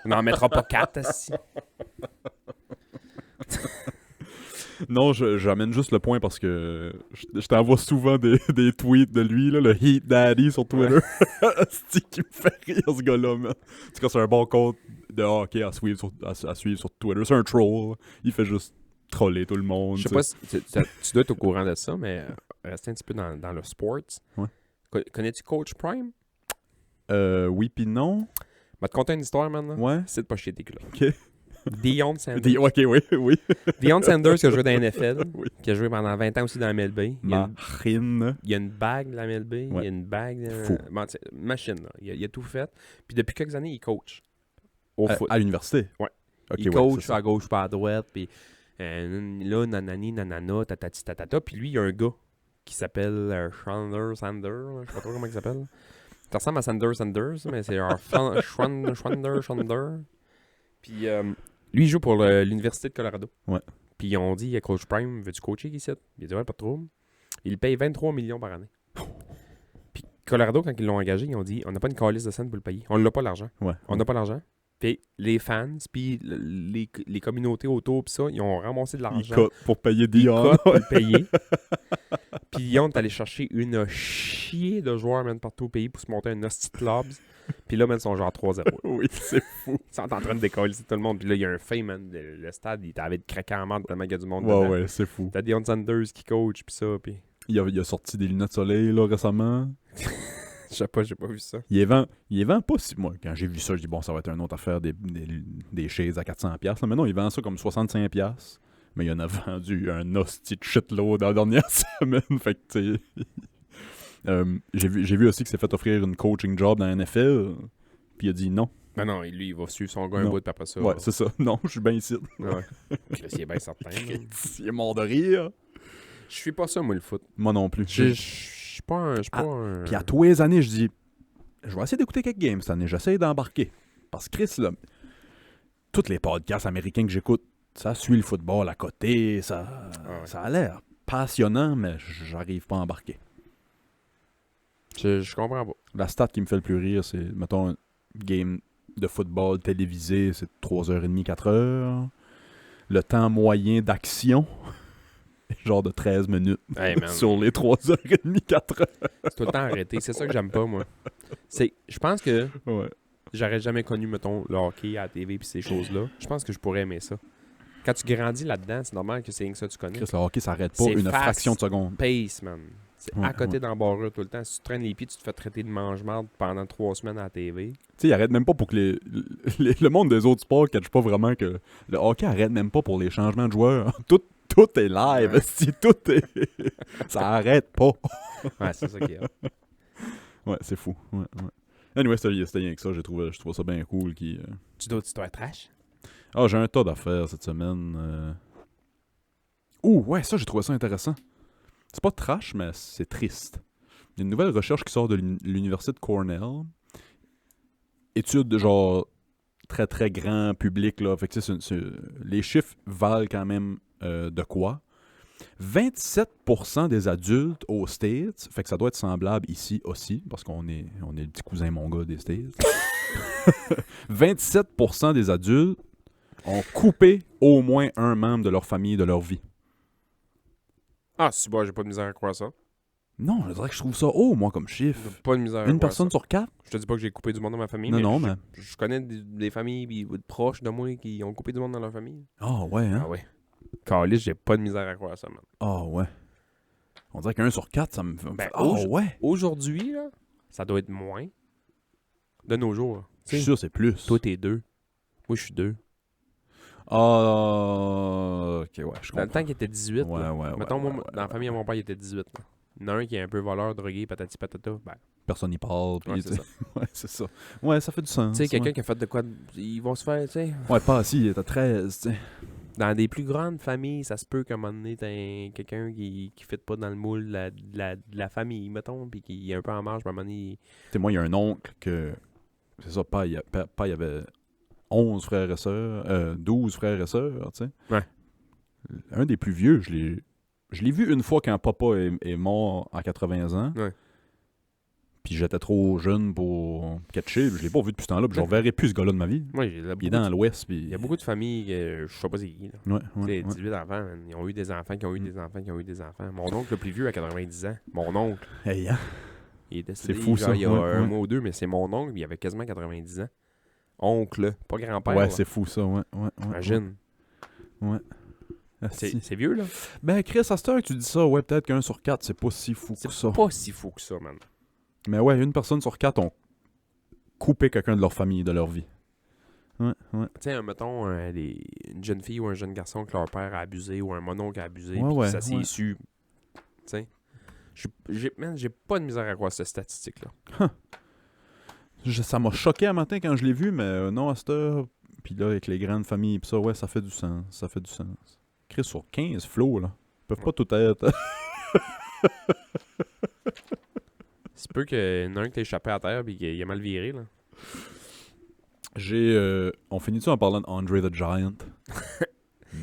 on n'en mettra pas 4 assis. Non, j'amène juste le point parce que je t'envoie souvent des tweets de lui, là, le Heat Daddy sur Twitter. C'est qui me fait rire, ce gars-là, man. En tout cas, c'est un bon compte de hockey à suivre sur Twitter. C'est un troll. Il fait juste troller tout le monde. Je sais pas si tu dois être au courant de ça, mais rester un petit peu dans le sports. Ouais. Connais-tu Coach Prime? Oui pis non. Je vais te conter une histoire maintenant. Ouais. C'est de pas chier tes culottes. Ok. Deion Sanders. Ok, oui. Deion Sanders qui a joué dans la NFL, Oui. qui a joué pendant 20 ans aussi dans la MLB. Marine. Il y a une bague de la MLB, il y a une bague... Fou. Bon, machine, là. Il a tout fait. Puis depuis quelques années, il coach au foot. À l'université? Ouais. Ok, Il ouais, coach c'est ça. à gauche, pas à droite, puis là, nanani, nanana, tatati, tatata. Puis lui, il y a un gars qui s'appelle Schwander Sander, là, je sais pas trop comment il s'appelle. Ça ressemble à Sanders, mais c'est Schwander. Puis lui, il joue pour l'Université de Colorado. Ouais. Puis ils ont dit à Coach Prime, veux-tu coacher ici? Il a dit, ouais, pas de trouble. Il paye 23 millions par année. Puis Colorado, quand ils l'ont engagé, ils ont dit, on n'a pas une calice de scène pour le payer. On n'a pas l'argent. Ouais. On n'a pas l'argent. Puis les fans, puis les communautés autour, puis ça, ils ont ramassé de Il l'argent. cote pour payer Ils Dion. cotent pour le payer. Puis Lyon est allé chercher une chier de joueurs même partout au pays pour se monter un hostie de clubs. Puis là, man, ils sont genre 3-0. Oui, c'est fou. Ils sont en train de décoller tout le monde. Puis là, il y a un fait, man. Le stade, il avait de craquer en merde tellement qu'il y a du monde dedans. Ouais, c'est fou. T'as Deion Sanders qui coach, puis ça, puis... Il a sorti des lunettes de soleil, là, récemment. Je sais pas, j'ai pas vu ça. Il les vend pas si... Moi, quand j'ai vu ça, je dis, bon, ça va être une autre affaire, des chaises à 400$. Là. Mais non, il vend ça comme 65$. Mais il en a vendu un hostie de shitload dans la dernière semaine. Fait que, tu sais... j'ai vu aussi qu'il s'est fait offrir une coaching job dans la NFL. Puis il a dit non. Ben non, lui, il va suivre son gars un Non. bout, puis après ça... Ouais, c'est ça. Non, je suis bien ici. Ouais. Chris, il est bien certain. là. Il est mort de rire. Je suis pas ça, moi, le foot. Moi non plus. Je suis pas un... Puis à tous les années, je dis, je vais essayer d'écouter quelques games cette année. J'essaie d'embarquer. Parce que Chris, là, tous les podcasts américains que j'écoute, ça suit le football à côté. Ça a l'air passionnant, mais j'arrive pas à embarquer. Je comprends pas. La stat qui me fait le plus rire, c'est, mettons, un game de football télévisé, c'est 3h30, 4h. Le temps moyen d'action, genre de 13 minutes Hey, man. sur les 3h30, 4h. C'est tout le temps arrêté. C'est ça que j'aime pas, moi. Je pense que Ouais. j'aurais jamais connu, mettons, le hockey à la TV puis ces choses-là. Je pense que je pourrais aimer ça. Quand tu grandis là-dedans, c'est normal que c'est rien que ça que tu connais. Chris, le hockey s'arrête pas C'est une fast. fraction de seconde. Pace, man. C'est Ouais, à côté ouais. d'embarras tout le temps. Si tu traînes les pieds, tu te fais traiter de mange-marde pendant 3 semaines à la TV. Tu sais, il arrête même pas pour que le monde des autres sports catch pas vraiment que le hockey arrête même pas pour les changements de joueurs. Tout est live, Ouais. si tout est... ça arrête pas. Ouais, c'est ça qu'il y a. Ouais, c'est fou. Ouais. Anyway, c'était rien que ça. Je trouve ça bien cool. Tu dois être trash? Ah, j'ai un tas d'affaires cette semaine. Ouh, ouais, ça, j'ai trouvé ça intéressant. C'est pas trash, mais c'est triste. Il y a une nouvelle recherche qui sort de l'université de Cornell. Étude de genre très très grand public, là. Fait que les chiffres valent quand même de quoi. 27% des adultes aux States, fait que ça doit être semblable ici aussi, parce qu'on est le petit cousin mon gars des States. 27% des adultes ont coupé au moins un membre de leur famille de leur vie. Ah, si bon, j'ai pas de misère à croire ça. Non, je dirais que je trouve ça haut, moi, comme chiffre. J'ai pas de misère à Une croire personne ça. sur 4? Je te dis pas que j'ai coupé du monde dans ma famille, Non, mais mais... je connais des familles pis proches de moi qui ont coupé du monde dans leur famille. Ah ouais, hein? Ah ouais. Carlis, j'ai pas de misère à croire ça, man. Ah ouais. On dirait qu'un sur 4, ça me fait... Ben, Ah ouais? Aujourd'hui, là, ça doit être moins. De nos jours. Je suis sûr que c'est plus. Toi, t'es 2. Moi, je suis 2. Ah, ok, ouais, je Dans le comprends. temps qu'il était 18, Ouais, là. ouais, Mettons, ouais, moi, dans la famille à mon père, il était 18. Là. Il y en a un qui est un peu voleur, drogué, patati patata. Ben, Personne n'y parle. Puis, ouais, tu c'est sais. ça. Ouais, c'est ça. Ouais, ça fait du sens. Tu sais, quelqu'un ouais. qui a fait de quoi... Ils vont se faire, tu sais... Ouais, pas assis, il était 13, tu sais. Dans des plus grandes familles, ça se peut qu'à un moment donné, t'as quelqu'un qui ne fit pas dans le moule de la famille, mettons, puis qui est un peu en marge, à un moment donné... Tu sais, moi, il y a un oncle que... C'est ça, pas, il y avait 11 frères et sœurs, 12 frères et sœurs, tu sais. Ouais. Un des plus vieux, je l'ai vu une fois quand papa est mort à 80 ans. Ouais. Puis j'étais trop jeune pour catcher. Je l'ai pas vu depuis ce temps-là. Puis je ne reverrai plus ce gars-là de ma vie. Moi, Il est dans l'Ouest. Puis... il y a beaucoup de familles, je sais pas c'est qui, là. Ouais, Tu sais, ouais, 18 enfants, man, ils ont eu des enfants, qui ont eu des enfants, qui ont eu des enfants. Mon oncle le plus vieux à 90 ans, mon oncle, Hey, hein? il est décédé C'est fou, genre, ça. il y a Ouais, un ouais. mois ou deux, mais c'est mon oncle, il avait quasiment 90 ans. Oncle, pas grand-père. Ouais, là. c'est fou ça. Ouais, ouais, Imagine. Ouais. Asti. C'est vieux, là. Ben, Chris, à cette heure que tu dis ça, ouais, peut-être qu'un sur 4, c'est pas si fou C'est que ça. pas si fou que ça, man. Mais ouais, une personne sur 4 ont coupé quelqu'un de leur famille, de leur vie. Ouais. Tu sais, mettons, une jeune fille ou un jeune garçon que leur père a abusé ou un mononcle a abusé, Ouais, puis ouais, ça s'est ouais. su. Tu sais, j'ai pas de misère à croire cette statistique-là. Ça m'a choqué un matin quand je l'ai vu, mais non, à cette heure. Puis là, avec les grandes familles, pis ça, ouais, ça fait du sens. Ça fait du sens. Chris, sur 15 flots, là. Ils peuvent pas tout être. C'est peu qu'il y en a un qui t'a échappé à terre et qu'il a mal viré, là. On finit-tu en parlant d'Andre the Giant?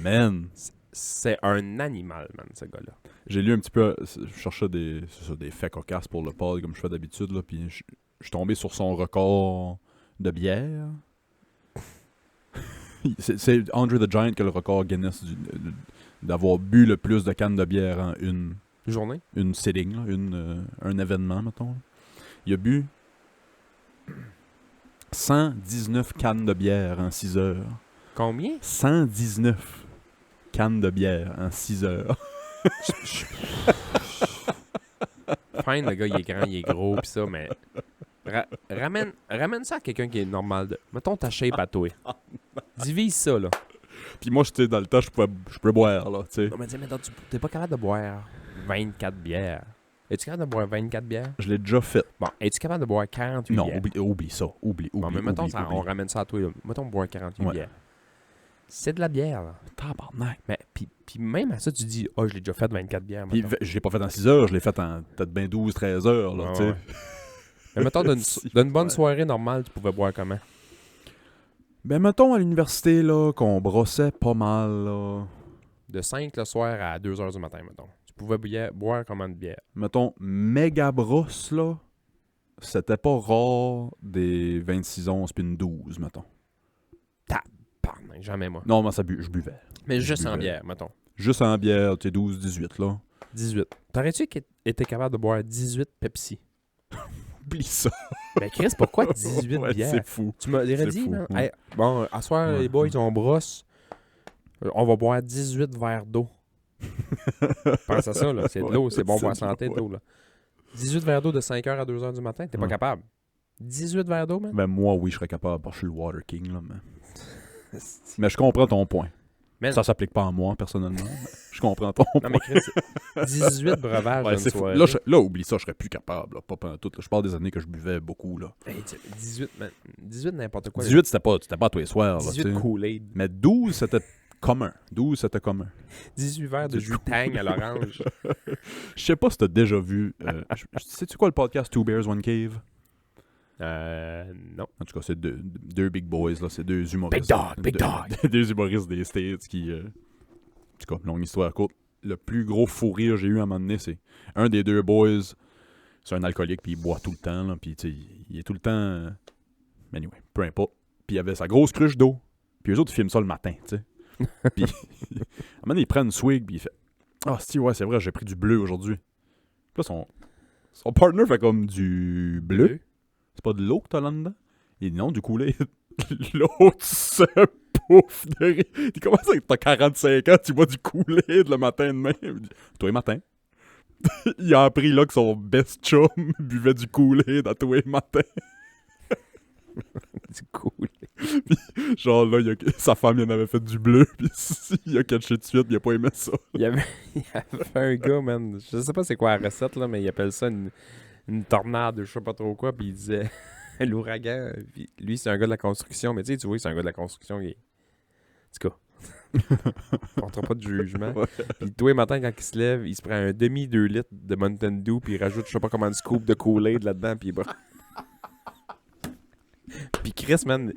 Man! C'est un animal, man, ce gars-là. J'ai lu un petit peu. Je cherchais des faits cocasses pour le pod, comme je fais d'habitude, là. Puis je suis tombé sur son record de bière. C'est Andre the Giant qui a le record Guinness d'avoir bu le plus de cannes de bière en Journée? une sitting, là, un événement, mettons. Là. Il a bu 119 cannes de bière en 6 heures. Combien? 119 cannes de bière en 6 heures. Fine, le gars, il est grand, il est gros, pis ça, mais... ramène ça à quelqu'un qui est normal. Mettons ta shape à toi. Divise ça, là. Puis moi, j'étais dans le temps, je pouvais boire, là, tu sais. Non, mais dis, mettons, t'es pas capable de boire 24 bières. Es-tu capable de boire 24 bières? Je l'ai déjà fait. Bon, es-tu capable de boire 48 Non, bières? oublie ça. Oublie. Bon, mais mettons, oublie. on ramène ça à toi, là. Mettons, boire 48 Ouais. bières. C'est de la bière, là. Tabarnak. Mais, puis même à ça, tu dis, oh, je l'ai déjà fait 24 bières. Puis mettons. je l'ai pas fait en 6 heures, je l'ai fait en peut-être bien 12-13 heures, là, Ouais, tu sais. ouais. Mais mettons, d'une bonne Ouais. soirée normale, tu pouvais boire comment? Ben, mettons à l'université, là, qu'on brossait pas mal, là. De 5 le soir à 2 heures du matin, mettons. Tu pouvais boire comment de bière? Mettons, méga brosse, là, c'était pas rare des 26 onces puis une 12, mettons. Pardon, jamais moi. Non, mais je buvais. Mais Je juste en buvais. bière, mettons. Juste en bière, tu sais, 12-18, là. 18. T'aurais-tu été capable de boire 18 Pepsi? Oublie ça. Ben Chris, pourquoi 18 Ouais, bières? c'est fou. Tu m'aurais c'est dit, fou, man, ouais. hey, bon, à soir, Ouais, les boys, ouais. on brosse. On va boire 18 verres d'eau. Pense à ça, là. C'est de l'eau, c'est bon pour la c'est de santé, l'eau, d'eau, là. 18 verres d'eau de 5h à 2h du matin, t'es pas Ouais. capable. 18 verres d'eau, man? Ben, moi, oui, je serais capable, parce que je suis le Water King, là, mais... Mais je comprends ton point. Mais- Ça s'applique pas à moi, personnellement. Mais je comprends ton Non, point. mais Chris, 18 breuvages Ouais, d'une c'est fou. soirée. Là, oublie ça, je serais plus capable, là, pas tout. Je parle des années que je buvais beaucoup, là. Hey, 18, man. 18 n'importe quoi. 18, c'était pas à tous les soirs, là, 18 tu sais. Kool-Aid. Mais 12, c'était commun. 12, c'était commun. 18 verres de Du jus Tang à l'orange. Je sais pas si t'as déjà vu... sais-tu quoi le podcast Two Bears, One Cave? Non. En tout cas, c'est deux big boys, là. C'est deux humoristes. Big dog. Deux humoristes des States qui... En tout cas, longue histoire courte. Le plus gros fou rire que j'ai eu à un moment donné, c'est un des deux boys, c'est un alcoolique, puis il boit tout le temps, là, puis tu sais, il est tout le temps... Mais anyway, peu importe. Puis il avait sa grosse cruche d'eau, puis eux autres, ils filment ça le matin, tu sais. Puis, à un moment donné, il prend une swig, puis il fait « Ah, ouais, c'est vrai, j'ai pris du bleu aujourd'hui. » Puis là, son partner fait comme du bleu. C'est pas de l'eau que t'as là-dedans? Il dit non, du Kool-Aid. L'autre se pouffe de rire. Il dit comment ça que t'as 45 ans, tu bois du Kool-Aid le matin de même? Il dit, tous les matins. Il a appris là que son best chum buvait du Kool-Aid à tous les matins. C'est cool. Genre là, sa femme il en avait fait du bleu, puis il a catché de suite, il a pas aimé ça. Il y avait un gars, man. Je sais pas c'est quoi la recette, là, mais il appelle ça une tornade, je sais pas trop quoi, puis il disait l'ouragan. Puis lui, c'est un gars de la construction, mais tu sais, tu vois, c'est un gars de la construction. En tout cas, on portera pas de jugement. Ouais. Puis tous les matins, quand il se lève, il se prend un demi 2 litres de Mountain Dew, puis il rajoute je sais pas comment de scoop de Kool-Aid là-dedans, puis il boit. Puis Chris, man,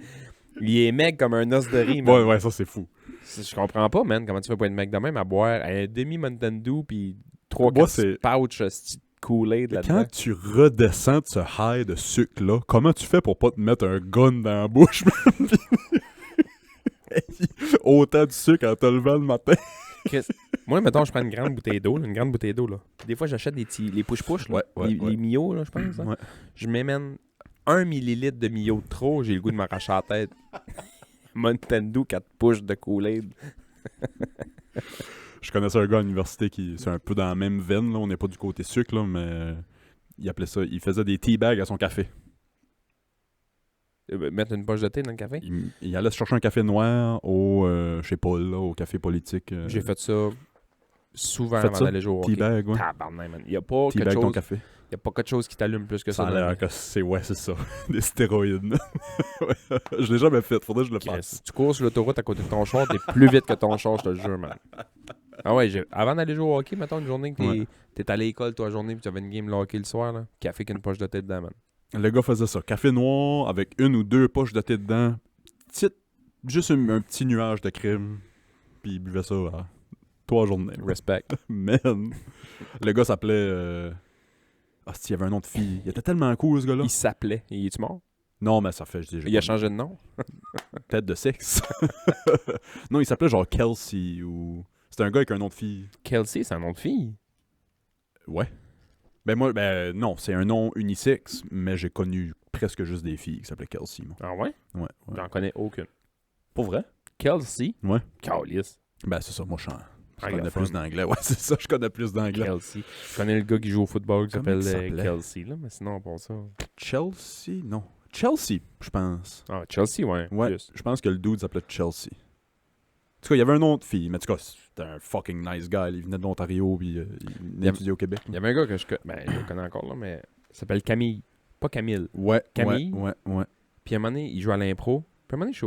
il est mec comme un os de riz, man. Ouais, ça c'est fou. Je comprends pas, man, comment tu fais pas être mec de même à boire un demi Mountain Dew, puis Moi, 3-4 c'est- pouches Kool-Aid là-dedans. Quand tu redescends de ce high de sucre là, comment tu fais pour pas te mettre un gun dans la bouche? Man? Autant de sucre en te levant le matin. Chris, moi, mettons, je prends une grande bouteille d'eau, là. Puis des fois, j'achète des petits, les push-push, là. Ouais, les Mio, là, je pense. Là. Ouais. Je m'émène 1 millilitre de Mio de trop, j'ai le goût de m'arracher la tête. Mountain Dew, 4 push de Kool-Aid. Je connaissais un gars à l'université qui c'est un peu dans la même veine, là. On n'est pas du côté sucre, là, mais il appelait ça, il faisait des tea bags à son café. Mettre une poche de thé dans le café? Il allait se chercher un café noir chez Paul, là, au café politique. J'ai fait ça souvent Fait avant ça? d'aller jouer au hockey. Teabag, ouais. Tabarnak, man. Il n'y a pas quelque Teabag ton chose... café. Il a pas quelque chose qui t'allume plus que ça. Ça a l'air que c'est ça. Des stéroïdes. Ouais. Je l'ai jamais fait, faudrait que je le Chris, fasse. tu cours sur l'autoroute à côté de ton char, t'es plus vite que ton char, je te le jure, man. Ah ouais, avant d'aller jouer au hockey, mettons une journée que t'es à l'école toute la journée puis tu avais une game de hockey le soir, là, café qu'une poche de thé dedans, man. Le gars faisait ça. Café noir avec une ou deux poches de thé dedans. Juste un petit nuage de crème. Puis il buvait ça à 3 journées. Respect. Man. Le gars s'appelait... il y avait un nom de fille. Il était tellement cool, ce gars-là. Il s'appelait. Il est-tu mort? Non, mais ça fait... Il a changé de nom? Peut-être de sexe. Non, il s'appelait genre Kelsey ou... C'était un gars avec un nom de fille. Kelsey, c'est un nom de fille. Ouais. Non, c'est un nom unisexe, mais j'ai connu presque juste des filles qui s'appelaient Kelsey, moi. Ah ouais? Ouais. J'en connais aucune. Pour vrai? Kelsey? Ouais. Calice. Ben, c'est ça, moi, je connais Anglophone. plus d'anglais. Ouais, c'est ça, je connais plus d'anglais. Kelsey. Je connais le gars qui joue au football qui Comment s'appelle il s'appelait? Kelsey, là, mais sinon, pour ça... Chelsea? Non. Chelsea, je pense. Ah, Chelsea, ouais. Ouais, Plus. je pense que le dude s'appelait Chelsea. En tout cas, il y avait un nom de fille, mais en tout cas, c'était un fucking nice guy. Il venait de l'Ontario, puis il venait étudier au Québec. Il y avait un gars que je le connais encore, là, mais il s'appelle Camille. Pas Camille. Ouais, Camille? ouais. Puis à un moment donné, il joue à l'impro. Puis à un moment donné, je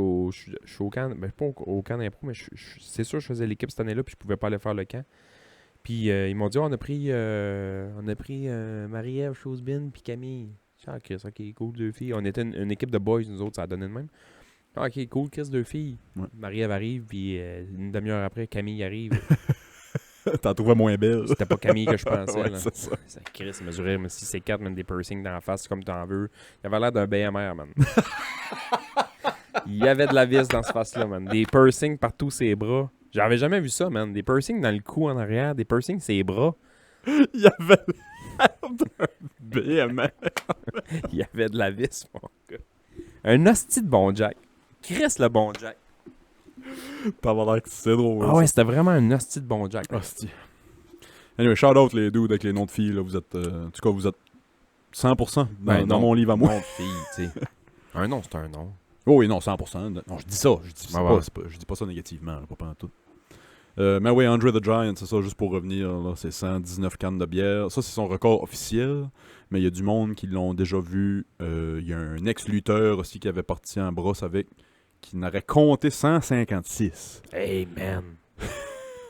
suis au camp, ben pas au camp d'impro, mais c'est sûr, je faisais l'équipe cette année-là, puis je pouvais pas aller faire le camp. Puis ils m'ont dit, on a pris Marie-Ève Chosebin, puis Camille. Ah, Chris, ok, cool, 2 filles. On était une équipe de boys, nous autres, ça a donné de même. Ah, ok, cool, Chris, 2 filles. Ouais. Marie-Ève arrive, puis une demi-heure après, Camille arrive. T'en trouvais moins belle. C'était pas Camille que je pensais. Ouais, là. c'est ça. Ça Chris mesurait 6'4", même des piercings dans la face, comme t'en veux. Il avait l'air d'un BMR, man. Il y avait de la vis dans ce face-là, man. Des piercings partout ses bras. J'avais jamais vu ça, man. Des piercings dans le cou en arrière, des piercings ses bras. Il y avait l'air d'un BMR. Il y avait de la vis, mon gars. Un hostie de bon Jack. Chris le bon Jack. T'avais l'air que c'est drôle. Ah ouais, c'était vraiment un hostie de bon Jack. Hostie. Anyway, shout out les dudes avec les noms de filles. Là. Vous êtes, en tout cas, vous êtes 100% dans mon livre à moi. Nom de fille, tu sais. Un nom, c'est un nom. Oh oui, non, 100%. Non, je dis ça. Je dis, Ouais. je dis pas ça négativement, là, pas pendant tout. Mais oui, Andre the Giant, c'est ça, juste pour revenir, là, c'est 119 cannes de bière. Ça, c'est son record officiel, mais il y a du monde qui l'ont déjà vu. Il y a un ex-lutteur aussi qui avait parti en brosse avec, qui n'aurait compté 156. Hey, man.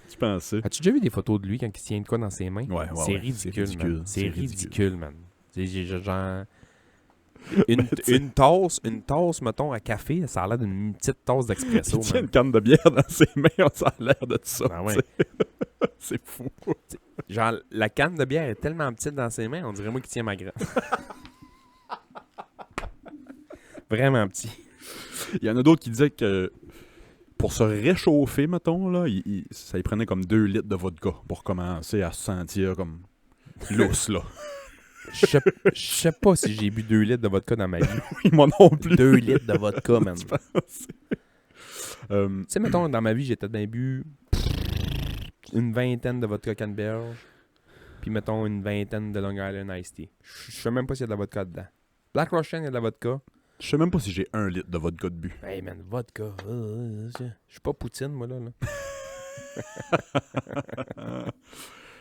Tu pensais? As-tu déjà vu des photos de lui quand il tient de quoi dans ses mains? Ouais, C'est ouais, ridicule, man. C'est c'est ridicule, man. C'est genre... Une tasse, mettons, à café, ça a l'air d'une petite tasse d'expresso, Il tient man. une canne de bière dans ses mains, ça a l'air de ça. Ah ouais. C'est fou. Genre, la canne de bière est tellement petite dans ses mains, on dirait moi qui tiens ma graine. Vraiment petit. Il y en a d'autres qui disaient que pour se réchauffer, mettons, là, ça y prenait comme 2 litres de vodka pour commencer à se sentir comme lousse, là. Je sais pas si j'ai bu 2 litres de vodka dans ma vie. Oui, moi non plus. 2 litres de vodka, man. Tu Tu penses? sais, mettons, dans ma vie, j'ai peut-être bien bu une vingtaine de vodka canneberge, puis mettons une vingtaine de Long Island Iced Tea. Je sais même pas s'il y a de la vodka dedans. Black Russian, il y a de la vodka. Je sais même pas si j'ai 1 litre de vodka de bu. Hey man, vodka. Je suis pas Poutine, moi, là.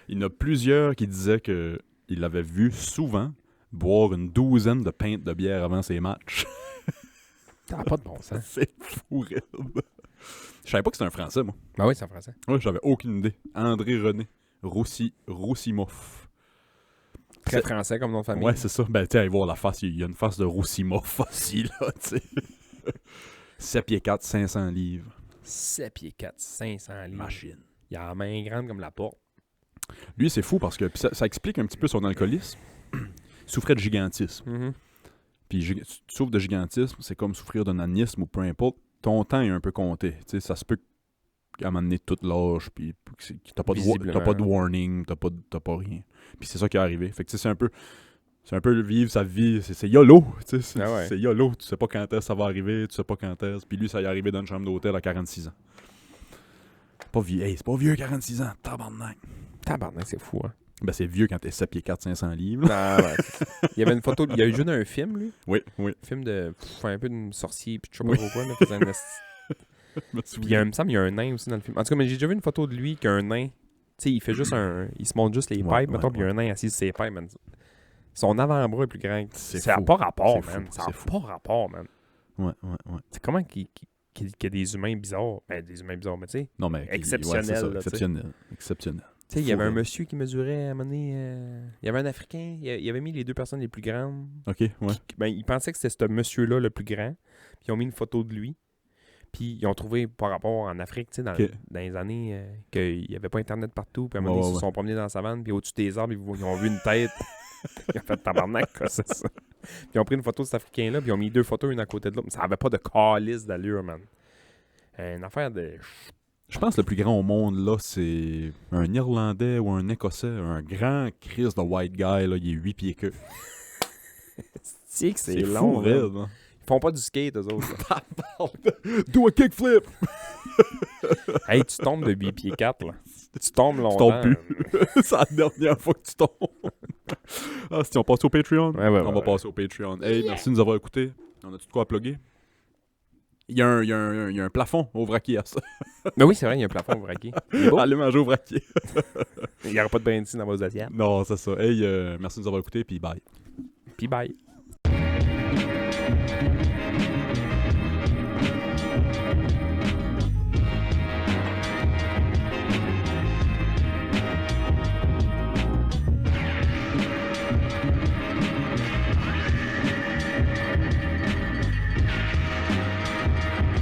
Il y en a plusieurs qui disaient qu'il l'avait vu souvent boire une 12aine de pintes de bière avant ses matchs. Ça n'a pas de bon sens. C'est fou, raide. Je savais pas que c'était un Français, moi. Ah oui, c'est en français. Ouais, j'avais aucune idée. André René Roussimoff. Très français comme nom de famille. Ouais, c'est ça. Ben, tu sais, allez voir la face. Il y a une face de Roussimoff aussi, là, tu sais. 7 pieds 4, 500 livres. 7 pieds 4, 500 livres. Machine. Il a la main grande comme la porte. Lui, c'est fou parce que puis ça explique un petit peu son alcoolisme. Il souffrait de gigantisme. Puis tu souffres de gigantisme, c'est comme souffrir d'un anisme ou peu importe. Ton temps est un peu compté. Tu sais, ça se peut qu'à un moment donné, tout lâche, puis que t'as pas de warning, t'as pas rien. Puis c'est ça qui est arrivé. Fait que tu sais, c'est un peu vivre sa vie. C'est YOLO. Tu sais, c'est YOLO. Tu sais pas quand est-ce que ça va arriver, tu sais pas quand est-ce. Puis lui, ça y est arrivé dans une chambre d'hôtel à 46 ans. C'est pas vieux, 46 ans. Tabarnak. Tabarnak, c'est fou, hein. Ben, c'est vieux quand t'es 7 pieds 4, 500 livres. là. Non, ouais, c'est ça. Il y avait une photo, il y a eu juste un film, lui. Oui, oui. Un film de. Un peu de sorcier, puis je sais pas Oui. trop quoi, là. Faisait un Je me Puis il me semble qu'il y a un nain aussi dans le film. En tout cas, mais j'ai déjà vu une photo de lui qu'un nain. Tu sais, il fait juste un. Il se montre juste les Ouais, pipes, mettons, ouais, puis il y a un nain assis sur ses pipes, man. Son avant-bras est plus grand. C'est Ça n'a fou. pas rapport, C'est man. fou, Ça c'est n'a fou. pas rapport, man. Ouais. C'est comment qu'il y a des humains bizarres. Ben, des humains bizarres, mais tu sais. Non, mais Exceptionnel, ouais, c'est ça, là, tu sais. exceptionnel. Tu sais, il y avait Fou, un là. monsieur qui mesurait à un moment donné, il y avait un Africain, il avait mis les deux personnes les plus grandes. OK, ouais. Ben, il pensait que c'était ce monsieur-là le plus grand. Puis ils ont mis une photo de lui. Puis ils ont trouvé par rapport en Afrique, tu sais, dans, Ok. dans les années qu'il n'y avait pas Internet partout. Puis à un moment Ouais, donné, ils ouais, se sont promenés dans la savane. Puis au-dessus des arbres, ils ont vu une tête. Ils ont fait tabarnak, quoi, c'est ça. Puis ils ont pris une photo de cet Africain-là. Puis ils ont mis deux photos, une à côté de l'autre. Mais ça n'avait pas de calice d'allure, man. Une affaire de. Je pense que le plus grand au monde, là, c'est un Irlandais ou un Écossais, un grand Chris de white guy, là, il est 8 pieds queue. C'est que c'est fou, long, man. raide, hein. Ils font pas du skate, eux autres. là. Do a kickflip! Hey, tu tombes de 8 pieds 4, là. Tu tombes longtemps. tombes plus. C'est la dernière fois que tu tombes. Ah, si on passe au Patreon? Ouais, On va passer au Patreon. Hey, merci de nous avoir écoutés. On a-tu de quoi à plugger? Il y a un plafond au vraquier à ça. Mais oui, c'est vrai, il y a un plafond braqué. Il est beau. Allez manger au vraquier. Il n'y aura pas de brindisi dans vos assiettes. Non, c'est ça. Hey, merci de nous avoir écoutés, puis bye. Puis bye.